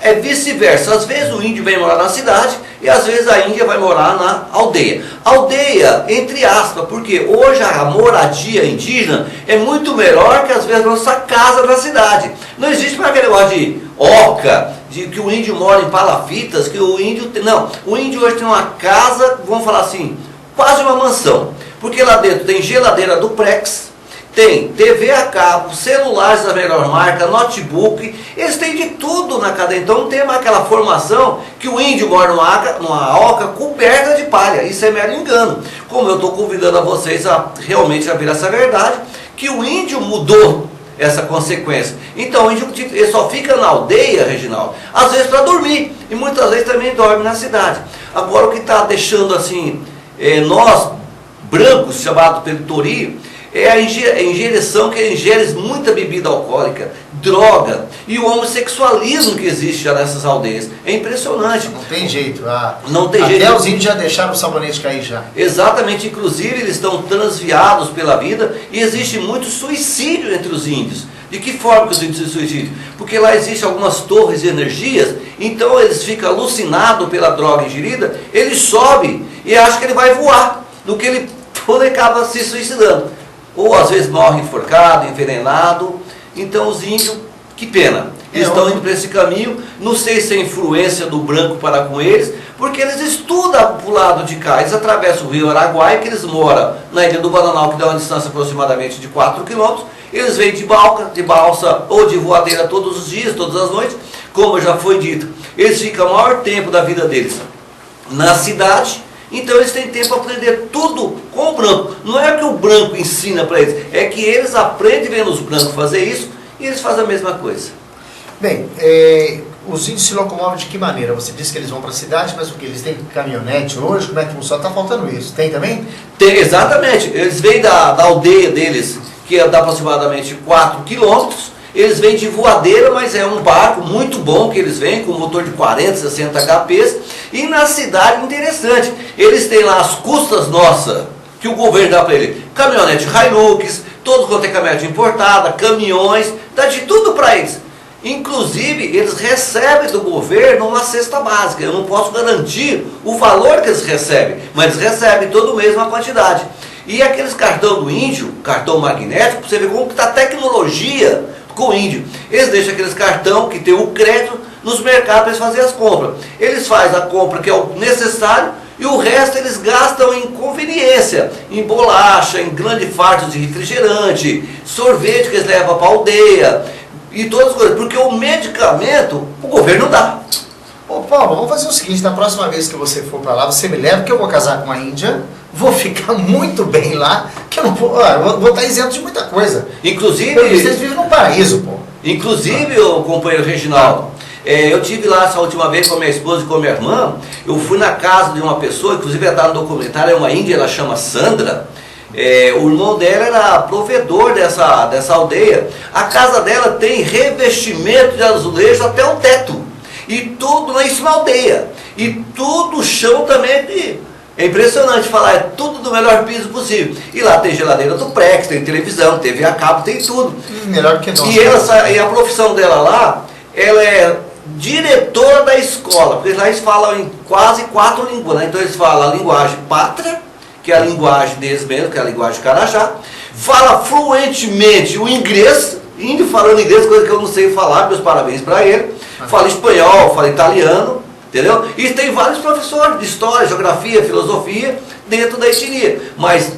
É vice-versa. Às vezes o índio vem morar na cidade e às vezes a Índia vai morar na aldeia. Aldeia, entre aspas, porque hoje a moradia indígena é muito melhor que às vezes a nossa casa na cidade. Não existe mais aquele negócio de oca, de que o índio mora em palafitas, que o índio... Não, o índio hoje tem uma casa, vamos falar assim, quase uma mansão. Porque lá dentro tem geladeira duplex, tem TV a cabo, celulares da melhor marca, notebook, eles têm de tudo na cadeia. Então não tem mais aquela formação que o índio mora numa oca coberta de palha. Isso é mero engano. Como eu estou convidando a vocês a realmente ver essa verdade, que o índio mudou essa consequência. Então o índio ele só fica na aldeia, Reginaldo, às vezes para dormir, e muitas vezes também dorme na cidade. Agora o que está deixando assim, nós brancos, chamado pelo Tori, é a ingerição, que ingere muita bebida alcoólica, droga e o homossexualismo que existe já nessas aldeias. É impressionante. Não tem jeito. Não tem até jeito. Até os índios já deixaram o sabonete cair já. Exatamente. Inclusive eles estão transviados pela vida e existe muito suicídio entre os índios. De que forma que os índios se suicidam? Porque lá existem algumas torres de energias, então eles ficam alucinados pela droga ingerida, ele sobe e acha que ele vai voar, do que ele acaba se suicidando. Ou às vezes morre enforcado, envenenado. Então os índios, que pena, eles estão indo para esse caminho. Não sei se é influência do branco para com eles, porque eles estudam para o lado de cá. Eles atravessam o rio Araguaia, que eles moram na Ilha do Bananal, que dá uma distância aproximadamente de 4 quilômetros. Eles vêm de balsa ou de voadeira todos os dias, todas as noites. Como já foi dito, eles ficam o maior tempo da vida deles na cidade. Então eles têm tempo para aprender tudo com o branco. Não é que o branco ensina para eles, é que eles aprendem vendo os brancos fazer isso e eles fazem a mesma coisa. Bem, os índios se locomovem de que maneira? Você disse que eles vão para a cidade, mas o que? Eles têm caminhonete hoje? Como é que funciona? Está faltando isso. Tem também? Tem, exatamente. Eles vêm da aldeia deles, que dá aproximadamente 4 quilômetros. Eles vêm de voadeira, mas é um barco muito bom que eles vêm, com motor de 40, 60 HPs. E na cidade, interessante, eles têm lá as custas nossas, que o governo dá para eles. Caminhonete Hilux, todos quanto é caminhonete importada, caminhões, dá de tudo para eles. Inclusive, eles recebem do governo uma cesta básica. Eu não posso garantir o valor que eles recebem, mas eles recebem todo mês uma quantidade. E aqueles cartão do índio, cartão magnético, você vê como que está a tecnologia com o índio. Eles deixam aqueles cartão que tem o crédito nos mercados para eles fazerem as compras. Eles fazem a compra que é o necessário e o resto eles gastam em conveniência, em bolacha, em grande fardo de refrigerante, sorvete que eles levam para a aldeia e todas as coisas, porque o medicamento o governo dá. Ô Paulo, vamos fazer o seguinte, na próxima vez que você for para lá, você me leva, que eu vou casar com uma índia, vou ficar muito bem lá, que eu não vou, eu vou estar isento de muita coisa. Inclusive, vocês vivem num paraíso, pô. Inclusive, o companheiro Reginaldo, eu tive lá essa última vez com a minha esposa e com a minha irmã. Eu fui na casa de uma pessoa, inclusive ela está no documentário, é uma índia, ela chama Sandra. O irmão dela era provedor dessa aldeia. A casa dela tem revestimento de azulejo até o teto. E tudo isso na aldeia. E tudo o chão também é impressionante falar, é tudo do melhor piso possível. E lá tem geladeira duplex, tem televisão, TV a cabo, tem tudo. Melhor que nós. E a profissão dela lá, ela é diretora da escola, porque lá eles falam em quase 4 línguas, né? Então eles falam a linguagem pátria, que é a linguagem deles mesmo, que é a linguagem carajá, fala fluentemente o inglês, índio falando inglês, coisa que eu não sei falar, meus parabéns para ele, fala espanhol, fala italiano, entendeu? E tem vários professores de história, geografia, filosofia, dentro da etnia, mas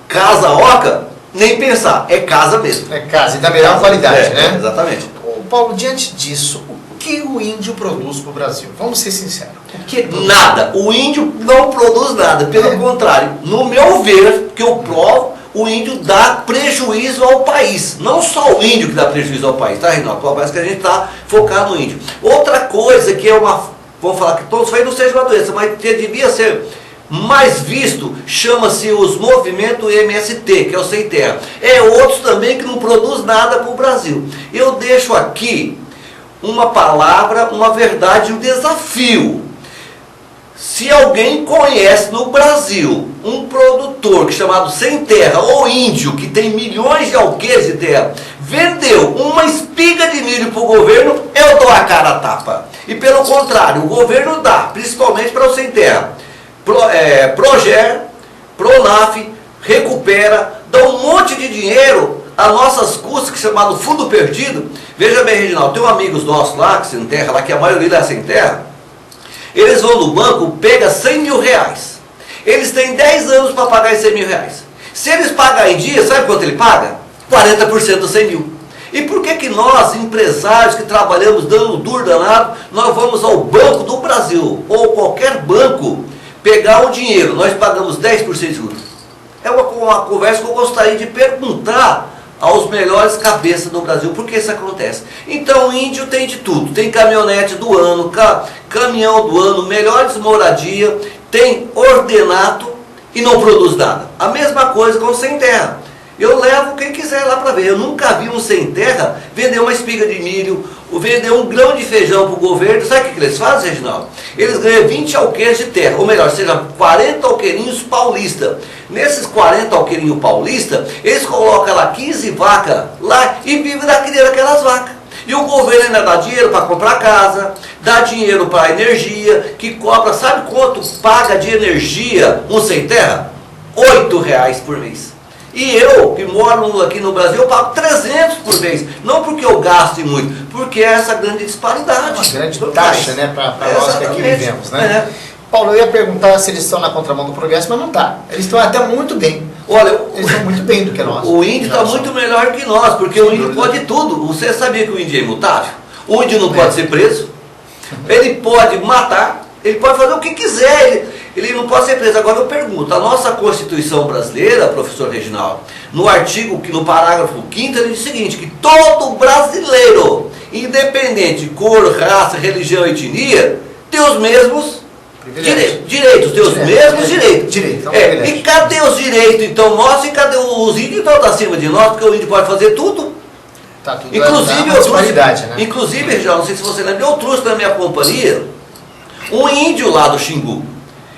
casa oca, nem pensar, é casa mesmo. É casa, e da melhor qualidade, né? Exatamente. Paulo, diante disso, que o índio produz para o Brasil? Vamos ser sinceros. O que ele produz? Nada. O índio não produz nada. Pelo contrário, no meu ver, que eu provo, o índio dá prejuízo ao país. Não só o índio que dá prejuízo ao país, tá, Reinaldo? Parece que a gente está focado no índio. Outra coisa que é uma... Vamos falar que todos isso aí não seja uma doença, mas que devia ser mais visto, chama-se os movimentos MST, que é o Sem Terra. É outros também que não produz nada para o Brasil. Eu deixo aqui uma palavra, uma verdade, um desafio. Se alguém conhece no Brasil um produtor que é chamado Sem Terra ou índio, que tem milhões de alqueires de terra, vendeu uma espiga de milho para o governo, eu dou a cara a tapa. E pelo contrário, o governo dá, principalmente para o Sem Terra. Proger, Pronaf, Recupera, dá um monte de dinheiro a nossas custas, que é chamado Fundo Perdido. Veja bem, Reginaldo, tem amigos nossos lá, que sem terra, lá que a maioria é sem terra, eles vão no banco, pega 100 mil reais. Eles têm 10 anos para pagar esses 100 mil reais. Se eles pagarem em dia, sabe quanto ele paga? 40% dos 100 mil. E por que nós, empresários que trabalhamos dando duro danado, nós vamos ao Banco do Brasil, ou qualquer banco, pegar o dinheiro, nós pagamos 10% de juros? É uma conversa que eu gostaria de perguntar aos melhores cabeças do Brasil, por que isso acontece. Então o índio tem de tudo, tem caminhonete do ano, caminhão do ano, melhores moradia, tem ordenato e não produz nada. A mesma coisa com o Sem Terra. Eu levo quem quiser lá para ver. Eu nunca vi um Sem Terra vender uma espiga de milho, ou vender um grão de feijão para o governo. Sabe o que eles fazem, Reginaldo? Eles ganham 20 alqueires de terra, ou melhor, seja, 40 alqueirinhos paulista. Nesses 40 alqueirinhos paulista, eles colocam lá 15 vacas lá e vivem daquelas vacas. E o governo ainda dá dinheiro para comprar casa, dá dinheiro para energia, que cobra, sabe quanto paga de energia um Sem Terra? R$8 por mês. E eu, que moro aqui no Brasil, eu pago 300 por mês. Não porque eu gasto muito, porque é essa grande disparidade. Uma grande taxa, né, para nós que aqui vivemos, né? Paulo, eu ia perguntar se eles estão na contramão do progresso, mas não está. Eles estão até muito bem. Olha, eles estão muito bem do que nós. O índio está muito melhor que nós, porque o índio pode tudo. Você sabia que o índio é imutável? O índio não pode ser preso, ele pode matar, ele pode fazer o que quiser, ele não pode ser preso. Agora eu pergunto, a nossa Constituição brasileira, professor Reginaldo, no parágrafo 5º, ele diz o seguinte, que todo brasileiro, independente de cor, raça, religião e etnia, tem os mesmos direitos, tem os mesmos direitos. E cadê os direitos, então, nossos, e cadê os índios? Então está acima de nós, porque o índio pode fazer tudo. Tá tudo inclusive, Reginaldo, não sei se você lembra, eu trouxe na minha companhia um índio lá do Xingu.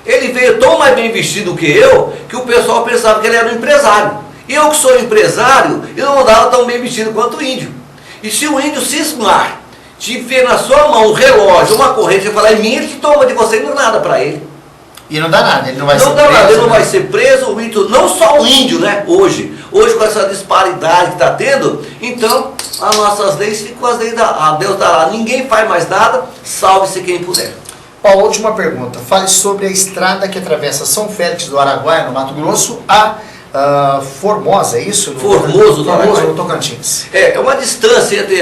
Ele veio tão mais bem vestido que eu, que o pessoal pensava que ele era um empresário. Eu que sou empresário, eu não andava tão bem vestido quanto o índio. E se o índio cismar, tiver na sua mão um relógio, uma corrente, você falar, é minha, ele te toma de você e não dá nada para ele. E não dá nada, ele não vai ser preso. Não dá nada, ele não vai ser preso, o índio, não só o índio, né, hoje com essa disparidade que está tendo, então as nossas leis ficam as leis a Deus dará. Ninguém faz mais nada, salve-se quem puder. Paulo, última pergunta. Fale sobre a estrada que atravessa São Félix do Araguaia, no Mato Grosso, a Formosa, é isso? Formoso, no Tocantins. É uma distância entre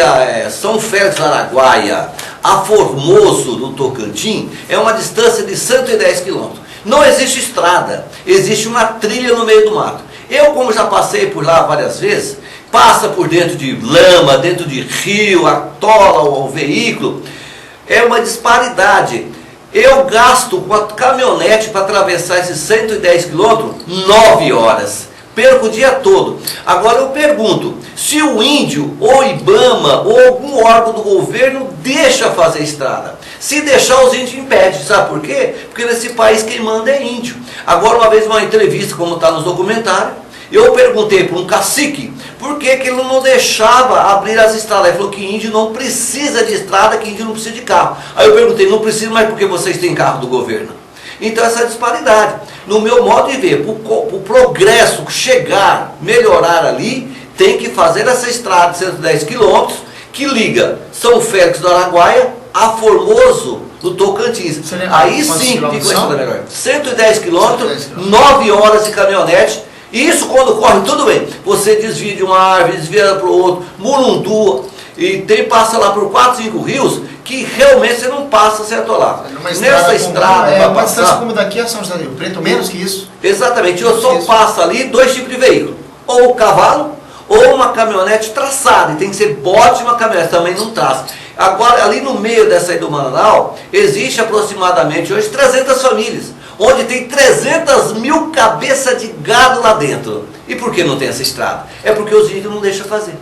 São Félix do Araguaia a Formoso, no Tocantins, é uma distância de 110 quilômetros. Não existe estrada, existe uma trilha no meio do mato. Eu, como já passei por lá várias vezes, passa por dentro de lama, dentro de rio, atola o veículo, é uma disparidade. Eu gasto com a caminhonete para atravessar esses 110 quilômetros 9 horas. Perco o dia todo. Agora eu pergunto, se o índio, ou IBAMA, ou algum órgão do governo deixa fazer estrada. Se deixar, os índios impedem. Sabe por quê? Porque nesse país quem manda é índio. Agora, uma vez, numa entrevista, como está nos documentários, eu perguntei para um cacique por que ele não deixava abrir as estradas. Ele falou que índio não precisa de estrada, que índio não precisa de carro. Aí eu perguntei, não precisa, mas por que vocês têm carro do governo? Então essa disparidade. No meu modo de ver, para o progresso chegar, melhorar ali, tem que fazer essa estrada de 110 quilômetros que liga São Félix do Araguaia a Formoso do Tocantins. Aí sim fica uma estrada melhor. 110 quilômetros, 9 horas de caminhonete. Isso quando corre tudo bem. Você desvia de uma árvore, desvia para o outro, Murundu. E passa lá por 4, 5 rios que realmente você não passa sem atolar. Nessa estrada para passar, como daqui a São José do Rio Preto, menos que isso. Exatamente, eu só passo ali 2 tipos de veículo, ou o cavalo ou uma caminhonete traçada, e tem que ser bote de uma caminhonete, também não traça. Agora, ali no meio dessa aí do Manaus, existe aproximadamente hoje 300 famílias, onde tem 300 mil cabeças de gado lá dentro. E por que não tem essa estrada? É porque os índios não deixam fazer.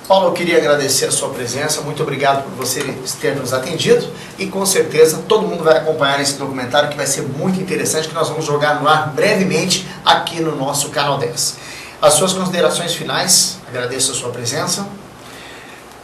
Paulo, eu queria agradecer a sua presença, muito obrigado por você ter nos atendido e com certeza todo mundo vai acompanhar esse documentário que vai ser muito interessante, que nós vamos jogar no ar brevemente aqui no nosso Canal 10. As suas considerações finais, agradeço a sua presença.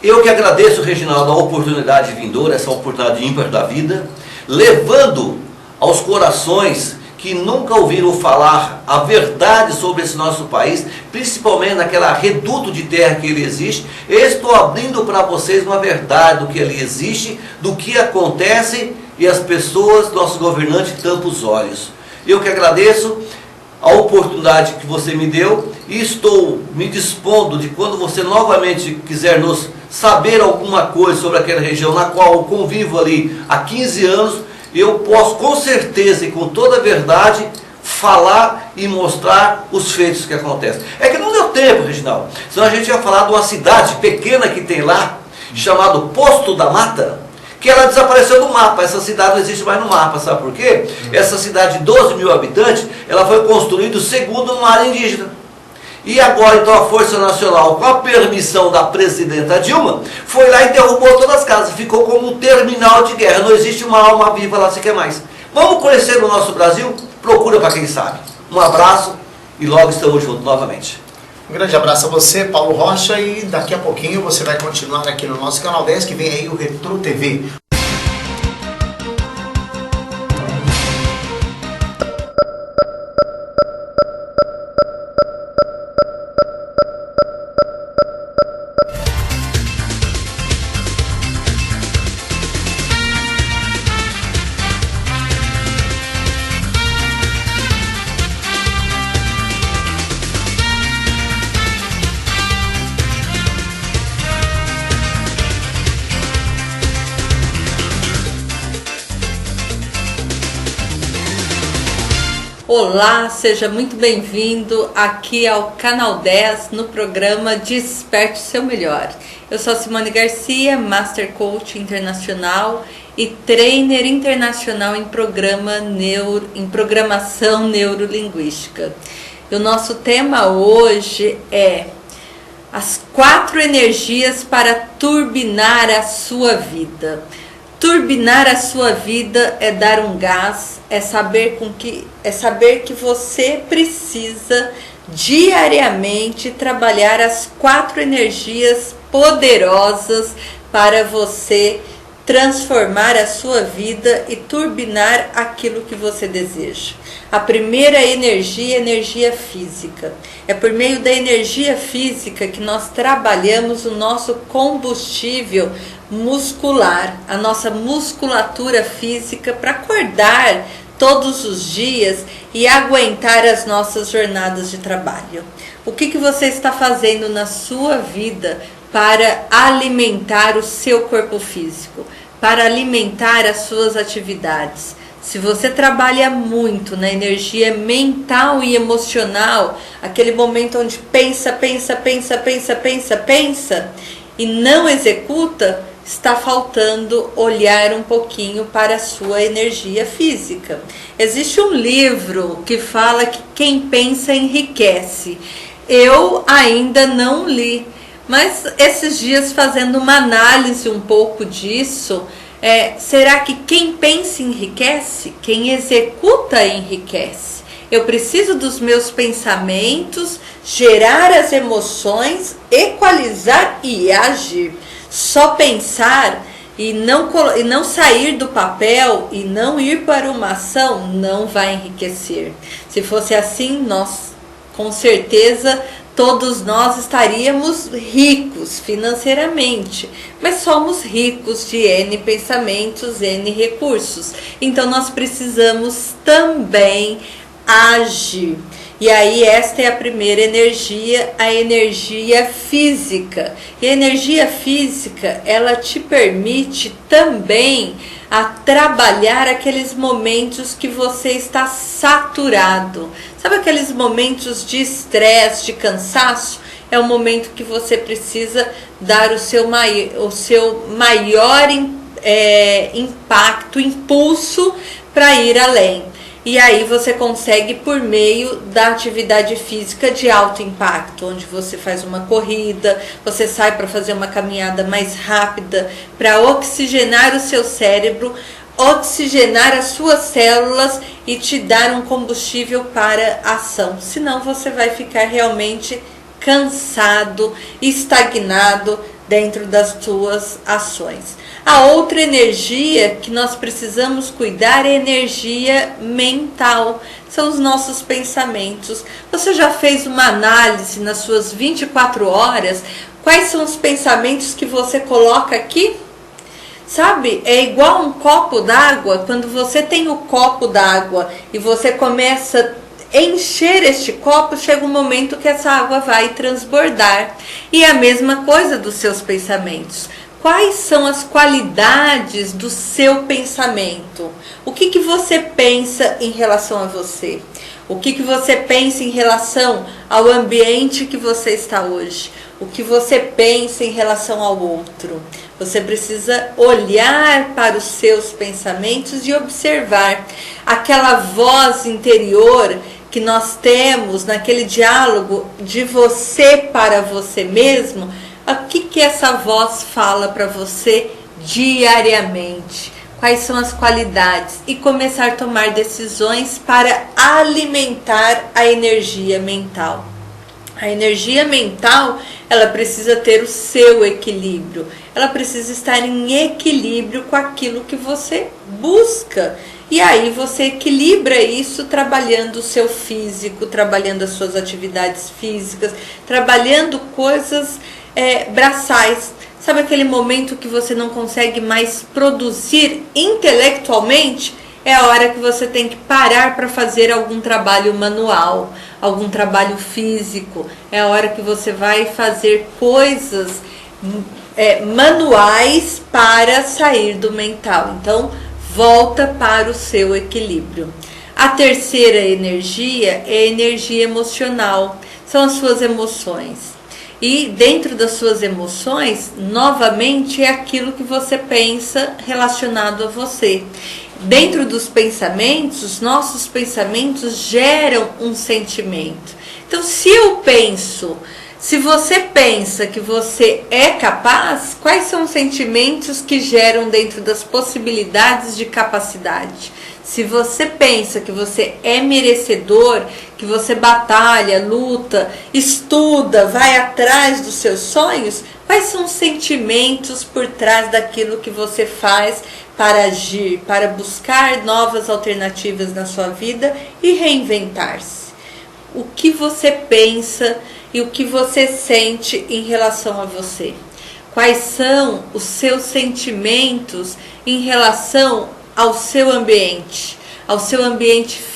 Eu que agradeço, Reginaldo, a oportunidade vindoura, essa oportunidade ímpar da vida, levando aos corações que nunca ouviram falar a verdade sobre esse nosso país, principalmente naquela reduto de terra que ele existe. Eu estou abrindo para vocês uma verdade do que ali existe, do que acontece, e as pessoas, nossos governantes, tampam os olhos. Eu que agradeço a oportunidade que você me deu e estou me dispondo de, quando você novamente quiser nos saber alguma coisa sobre aquela região na qual eu convivo ali há 15 anos, eu posso com certeza e com toda a verdade falar e mostrar os feitos que acontecem. É que não deu tempo, Reginaldo, senão a gente ia falar de uma cidade pequena que tem lá, chamado Posto da Mata, que ela desapareceu do mapa. Essa cidade não existe mais no mapa, sabe por quê? Essa cidade de 12 mil habitantes, ela foi construída segundo uma área indígena. E agora, então, a Força Nacional, com a permissão da presidenta Dilma, foi lá e derrubou todas as casas. Ficou como um terminal de guerra. Não existe uma alma viva lá sequer mais. Vamos conhecer o nosso Brasil? Procura para quem sabe. Um abraço e logo estamos juntos novamente. Um grande abraço a você, Paulo Rocha, e daqui a pouquinho você vai continuar aqui no nosso Canal 10, que vem aí o Retro TV. Olá, seja muito bem-vindo aqui ao Canal 10 no programa Desperte Seu Melhor. Eu sou a Simone Garcia, Master Coach Internacional e Trainer Internacional em Programação Neurolinguística. E o nosso tema hoje é as 4 energias para turbinar a sua vida. Turbinar a sua vida é dar um gás, é saber que você precisa diariamente trabalhar as 4 energias poderosas para você transformar a sua vida e turbinar aquilo que você deseja. A primeira energia é energia física. É por meio da energia física que nós trabalhamos o nosso combustível muscular, a nossa musculatura física, para acordar todos os dias e aguentar as nossas jornadas de trabalho. O que você está fazendo na sua vida para alimentar o seu corpo físico, para alimentar as suas atividades? Se você trabalha muito na energia mental e emocional, aquele momento onde pensa e não executa, está faltando olhar um pouquinho para a sua energia física. Existe um livro que fala que quem pensa enriquece. Eu ainda não li, mas esses dias fazendo uma análise um pouco disso, será que quem pensa enriquece? Quem executa enriquece. Eu preciso dos meus pensamentos, gerar as emoções, equalizar e agir. Só pensar e não sair do papel e não ir para uma ação não vai enriquecer. Se fosse assim, nós, com certeza, todos nós estaríamos ricos financeiramente, mas somos ricos de N pensamentos, N recursos. Então nós precisamos também agir. E aí esta é a primeira energia, a energia física. E a energia física, ela te permite também a trabalhar aqueles momentos que você está saturado. Sabe aqueles momentos de estresse, de cansaço? É o momento que você precisa dar o seu maior impacto, impulso para ir além. E aí você consegue por meio da atividade física de alto impacto, onde você faz uma corrida, você sai para fazer uma caminhada mais rápida, para oxigenar o seu cérebro, oxigenar as suas células e te dar um combustível para a ação. Senão você vai ficar realmente cansado, estagnado dentro das suas ações. A outra energia que nós precisamos cuidar é a energia mental, são os nossos pensamentos. Você já fez uma análise nas suas 24 horas? Quais são os pensamentos que você coloca aqui? Sabe, é igual um copo d'água. Quando você tem o copo d'água e você começa a encher este copo, chega um momento que essa água vai transbordar. E é a mesma coisa dos seus pensamentos. Quais são as qualidades do seu pensamento? O que você pensa em relação a você? O que você pensa em relação ao ambiente que você está hoje? O que você pensa em relação ao outro? Você precisa olhar para os seus pensamentos e observar aquela voz interior que nós temos naquele diálogo de você para você mesmo. O que essa voz fala para você diariamente? Quais são as qualidades? E começar a tomar decisões para alimentar a energia mental. A energia mental, ela precisa ter o seu equilíbrio. Ela precisa estar em equilíbrio com aquilo que você busca. E aí você equilibra isso trabalhando o seu físico, trabalhando as suas atividades físicas, trabalhando coisas braçais. Sabe aquele momento que você não consegue mais produzir intelectualmente? É a hora que você tem que parar para fazer algum trabalho manual, algum trabalho físico. É a hora que você vai fazer coisas manuais para sair do mental. Então, volta para o seu equilíbrio. A terceira energia é a energia emocional. São as suas emoções. E dentro das suas emoções, novamente, é aquilo que você pensa relacionado a você. Dentro dos pensamentos, os nossos pensamentos geram um sentimento. Então, se você pensa que você é capaz, quais são os sentimentos que geram dentro das possibilidades de capacidade? Se você pensa que você é merecedor, que você batalha, luta, estuda, vai atrás dos seus sonhos, quais são os sentimentos por trás daquilo que você faz para agir, para buscar novas alternativas na sua vida e reinventar-se? O que você pensa e o que você sente em relação a você? Quais são os seus sentimentos em relação ao seu ambiente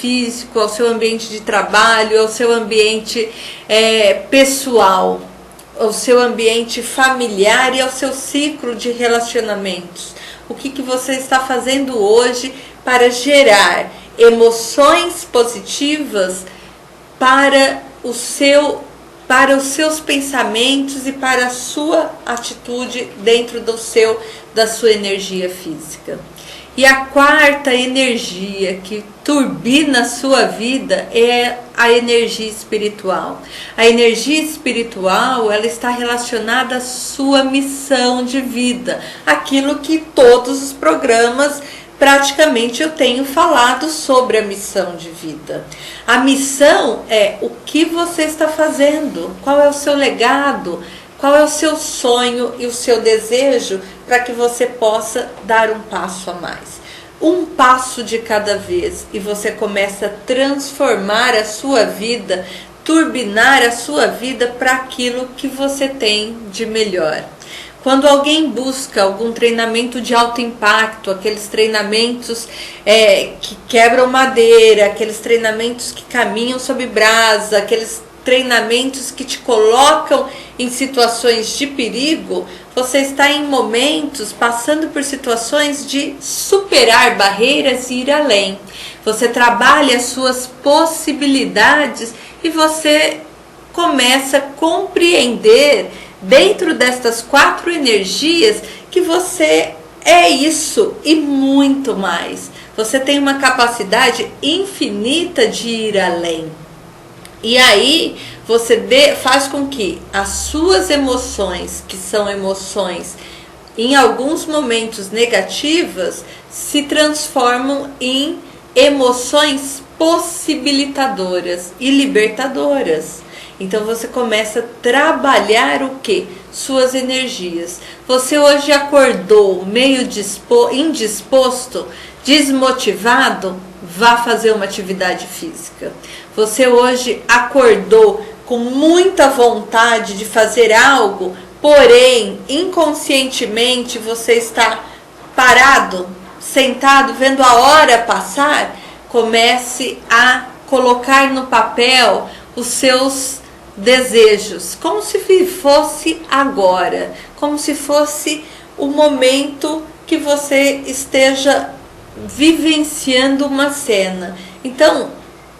físico, ao seu ambiente de trabalho, ao seu ambiente pessoal, ao seu ambiente familiar e ao seu ciclo de relacionamentos? O que você está fazendo hoje para gerar emoções positivas para os seus pensamentos e para a sua atitude dentro da sua energia física? E a quarta energia que turbina a sua vida é a energia espiritual. A energia espiritual, ela está relacionada à sua missão de vida, aquilo que todos os programas praticamente eu tenho falado sobre a missão de vida. A missão é o que você está fazendo, qual é o seu legado, qual é o seu sonho e o seu desejo para que você possa dar um passo a mais. Um passo de cada vez e você começa a transformar a sua vida, turbinar a sua vida para aquilo que você tem de melhor. Quando alguém busca algum treinamento de alto impacto, aqueles treinamentos que quebram madeira, aqueles treinamentos que caminham sob brasa, aqueles treinamentos que te colocam em situações de perigo, você está em momentos passando por situações de superar barreiras e ir além. Você trabalha as suas possibilidades e você começa a compreender dentro destas 4 energias que você é isso e muito mais. Você tem uma capacidade infinita de ir além. E aí você faz com que as suas emoções, que são emoções em alguns momentos negativas, se transformam em emoções possibilitadoras e libertadoras. Então você começa a trabalhar o quê? Suas energias. Você hoje acordou meio indisposto, desmotivado? Vá fazer uma atividade física. Você hoje acordou com muita vontade de fazer algo, porém, inconscientemente você está parado, sentado, vendo a hora passar? Comece a colocar no papel os seus desejos, como se fosse agora, como se fosse o momento que você esteja vivenciando uma cena. Então,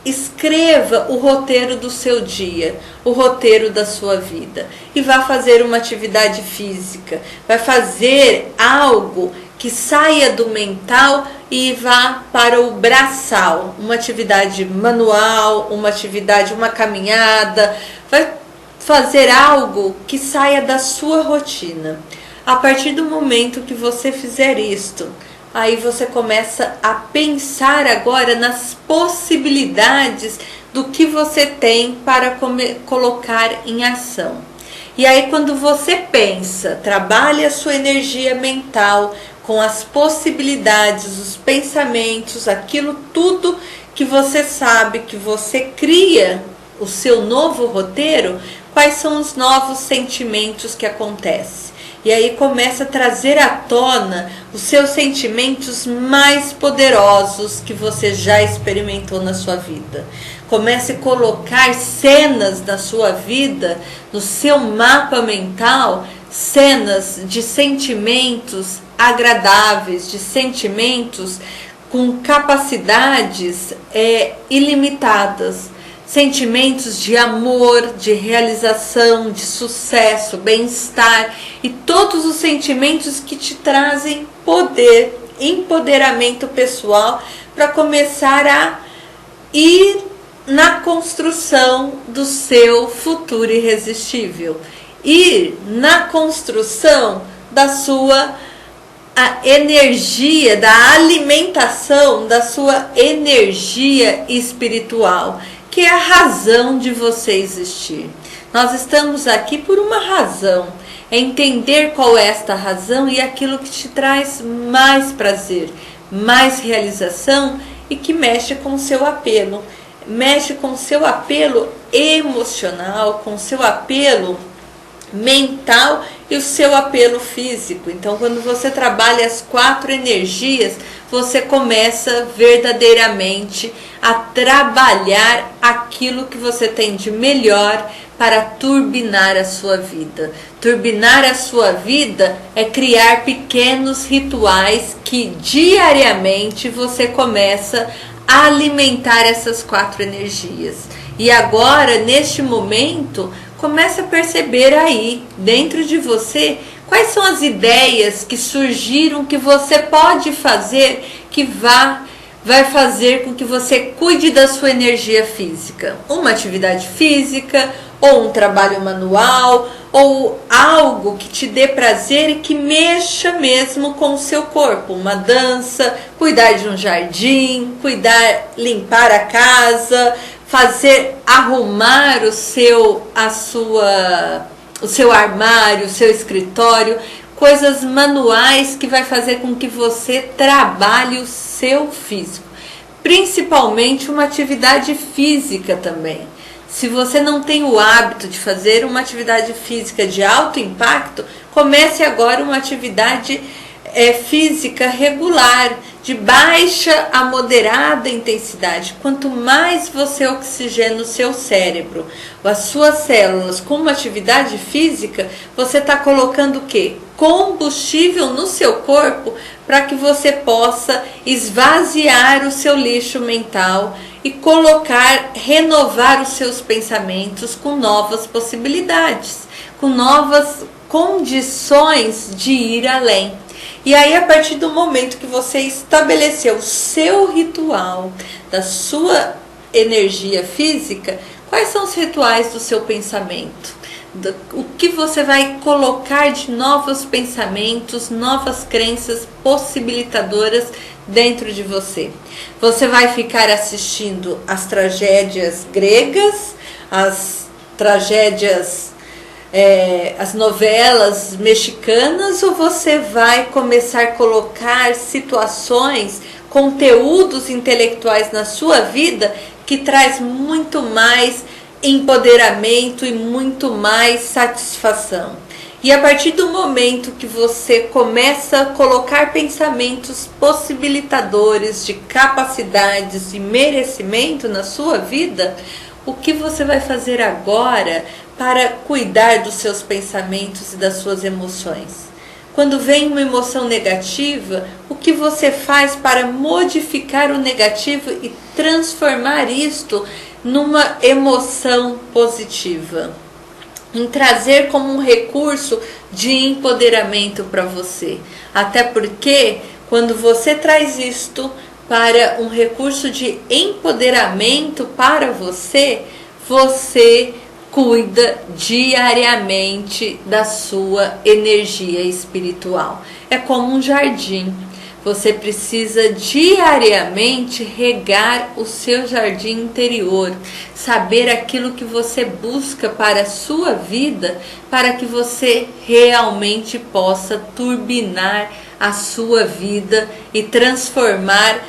escreva o roteiro do seu dia, o roteiro da sua vida, e vá fazer uma atividade física, vai fazer algo que saia do mental e vá para o braçal, uma atividade manual, uma caminhada, vai fazer algo que saia da sua rotina. A partir do momento que você fizer isto, aí você começa a pensar agora nas possibilidades do que você tem para colocar em ação. E aí quando você pensa, trabalha a sua energia mental com as possibilidades, os pensamentos, aquilo tudo que você sabe, que você cria o seu novo roteiro, quais são os novos sentimentos que acontecem? E aí começa a trazer à tona os seus sentimentos mais poderosos que você já experimentou na sua vida. Comece a colocar cenas da sua vida, no seu mapa mental, cenas de sentimentos agradáveis, de sentimentos com capacidades ilimitadas. Sentimentos de amor, de realização, de sucesso, bem-estar e todos os sentimentos que te trazem poder, empoderamento pessoal para começar a ir na construção do seu futuro irresistível, ir na construção da sua energia, da alimentação da sua energia espiritual, que é a razão de você existir. Nós estamos aqui por uma razão, é entender qual é esta razão e aquilo que te traz mais prazer, mais realização e que mexe com o seu apelo. Mexe com o seu apelo emocional, com o seu apelo mental e o seu apelo físico. Então, quando você trabalha as 4 energias, você começa verdadeiramente a trabalhar aquilo que você tem de melhor para turbinar a sua vida. Turbinar a sua vida é criar pequenos rituais que diariamente você começa a alimentar essas 4 energias. E agora, neste momento, comece a perceber aí, dentro de você, quais são as ideias que surgiram que você pode fazer que vai fazer com que você cuide da sua energia física. Uma atividade física, ou um trabalho manual, ou algo que te dê prazer e que mexa mesmo com o seu corpo. Uma dança, cuidar de um jardim, limpar a casa, arrumar o seu armário, o seu escritório, coisas manuais que vai fazer com que você trabalhe o seu físico. Principalmente uma atividade física também. Se você não tem o hábito de fazer uma atividade física de alto impacto, comece agora uma atividade física regular, de baixa a moderada intensidade. Quanto mais você oxigena o seu cérebro, as suas células com uma atividade física, você está colocando o quê? Combustível no seu corpo para que você possa esvaziar o seu lixo mental e renovar os seus pensamentos com novas possibilidades, com novas condições de ir além. E aí, a partir do momento que você estabeleceu o seu ritual da sua energia física, quais são os rituais do seu pensamento? O que você vai colocar de novos pensamentos, novas crenças possibilitadoras dentro de você? Você vai ficar assistindo as tragédias gregas, as tragédias, as novelas mexicanas, ou você vai começar a colocar situações, conteúdos intelectuais na sua vida que traz muito mais empoderamento e muito mais satisfação? E a partir do momento que você começa a colocar pensamentos possibilitadores de capacidades e merecimento na sua vida, o que você vai fazer agora para cuidar dos seus pensamentos e das suas emoções? Quando vem uma emoção negativa, o que você faz para modificar o negativo e transformar isto numa emoção positiva? Em trazer como um recurso de empoderamento para você. Até porque, quando você traz isto para um recurso de empoderamento para você, você cuida diariamente da sua energia espiritual. É como um jardim. Você precisa diariamente regar o seu jardim interior, saber aquilo que você busca para a sua vida, para que você realmente possa turbinar a sua vida e transformar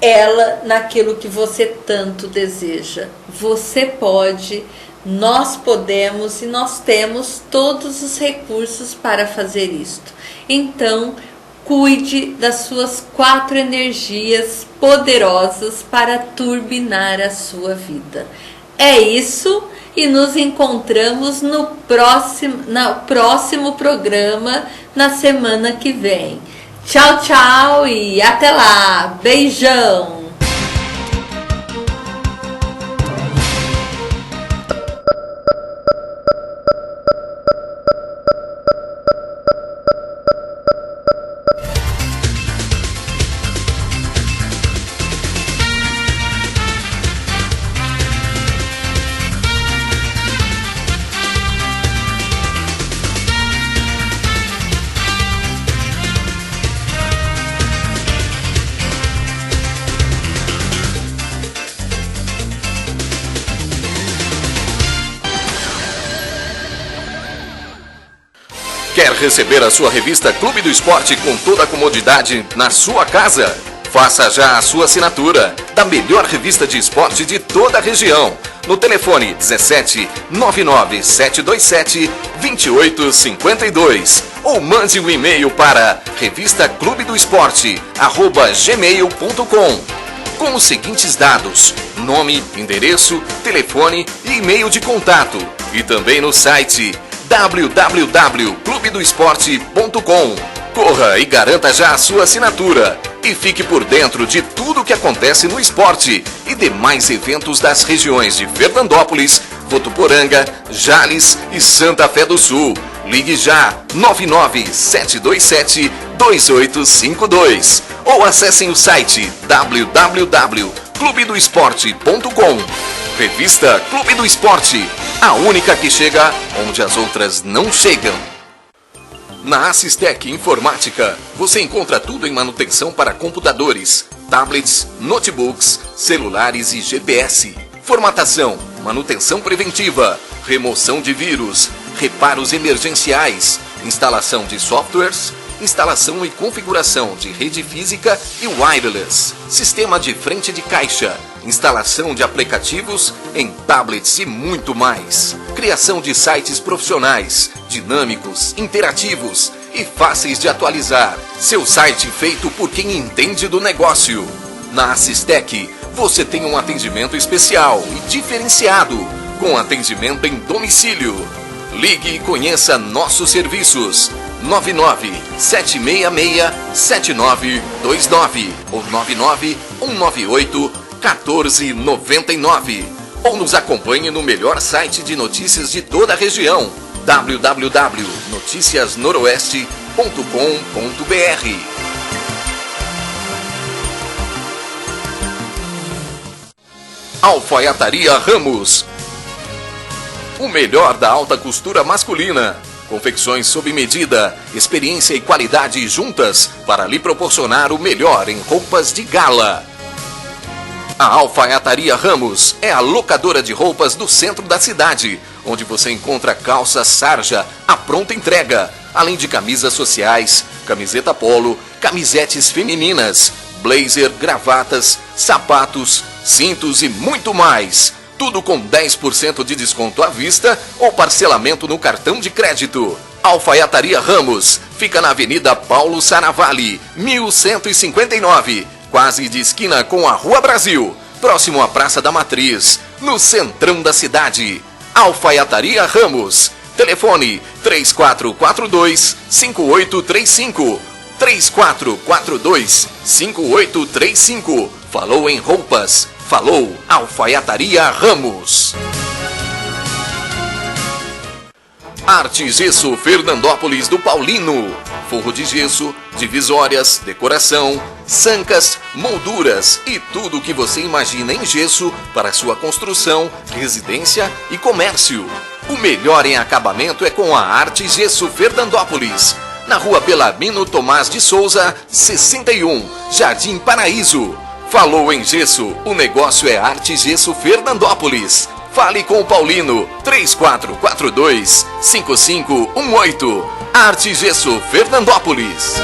ela naquilo que você tanto deseja. Você pode, nós podemos e nós temos todos os recursos para fazer isto. Então, cuide das suas 4 energias poderosas para turbinar a sua vida. É isso, e nos encontramos no próximo programa na semana que vem. Tchau, tchau e até lá. Beijão! Quer receber a sua revista Clube do Esporte com toda a comodidade na sua casa? Faça já a sua assinatura da melhor revista de esporte de toda a região. No telefone 17 99 727 2852 ou mande um e-mail para revistaclubedoesporte@gmail.com com os seguintes dados: nome, endereço, telefone e e-mail de contato, e também no site www.clubedoesporte.com. Corra e garanta já a sua assinatura e fique por dentro de tudo o que acontece no esporte e demais eventos das regiões de Fernandópolis, Votuporanga, Jales e Santa Fé do Sul. Ligue já 99-727-2852 ou acessem o site www.clubedoesporte.com. Revista Clube do Esporte, a única que chega onde as outras não chegam. Na Assistec Informática, você encontra tudo em manutenção para computadores, tablets, notebooks, celulares e GPS. Formatação, manutenção preventiva, remoção de vírus, reparos emergenciais, instalação de softwares, instalação e configuração de rede física e wireless, sistema de frente de caixa, instalação de aplicativos em tablets e muito mais. Criação de sites profissionais, dinâmicos, interativos e fáceis de atualizar. Seu site feito por quem entende do negócio. Na Assistec, você tem um atendimento especial e diferenciado, com atendimento em domicílio. Ligue e conheça nossos serviços. 99-766-7929 ou 99-198-1499. Ou nos acompanhe no melhor site de notícias de toda a região, www.noticiasnoroeste.com.br. Alfaiataria Ramos. O melhor da alta costura masculina. Confecções sob medida, experiência e qualidade juntas para lhe proporcionar o melhor em roupas de gala. A Alfaiataria Ramos é a locadora de roupas do centro da cidade, onde você encontra calça sarja à pronta entrega, além de camisas sociais, camiseta polo, camisetes femininas, blazer, gravatas, sapatos, cintos e muito mais. Tudo com 10% de desconto à vista ou parcelamento no cartão de crédito. Alfaiataria Ramos fica na Avenida Paulo Saravalli, 1159, quase de esquina com a Rua Brasil, próximo à Praça da Matriz, no centrão da cidade. Alfaiataria Ramos. Telefone 3442-5835. 3442-5835. Falou em roupas. Falou Alfaiataria Ramos. Arte Gesso Fernandópolis do Paulino. Forro de gesso, divisórias, decoração, sancas, molduras e tudo o que você imagina em gesso para sua construção, residência e comércio. O melhor em acabamento é com a Arte Gesso Fernandópolis. Na Rua Belarmino Tomás de Souza, 61, Jardim Paraíso. Falou em gesso, o negócio é Arte Gesso Fernandópolis. Fale com o Paulino, 3442-5518. Arte Gesso Fernandópolis.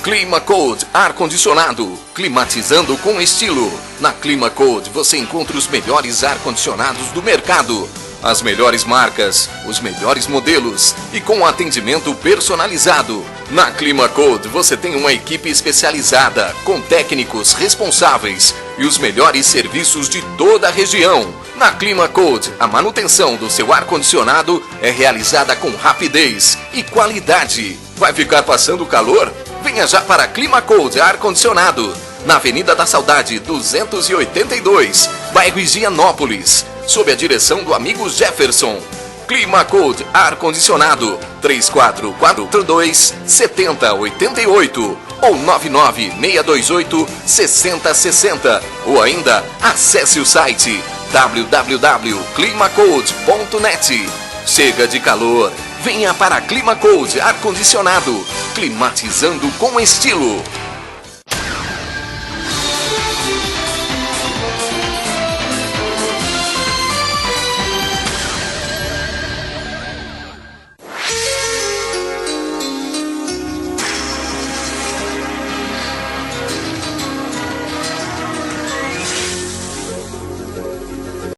Clima Code ar-condicionado, climatizando com estilo. Na Clima Code você encontra os melhores ar-condicionados do mercado. As melhores marcas, os melhores modelos e com atendimento personalizado. Na Clima Code você tem uma equipe especializada, com técnicos responsáveis e os melhores serviços de toda a região. Na Clima Code, a manutenção do seu ar-condicionado é realizada com rapidez e qualidade. Vai ficar passando calor? Venha já para Clima Code ar-condicionado, na Avenida da Saudade 282, bairro Higienópolis, sob a direção do amigo Jefferson. Clima Code ar-condicionado 3442-7088 ou 99628-6060 ou ainda acesse o site www.climacode.net. Chega de calor, venha para Clima Code ar-condicionado, climatizando com estilo.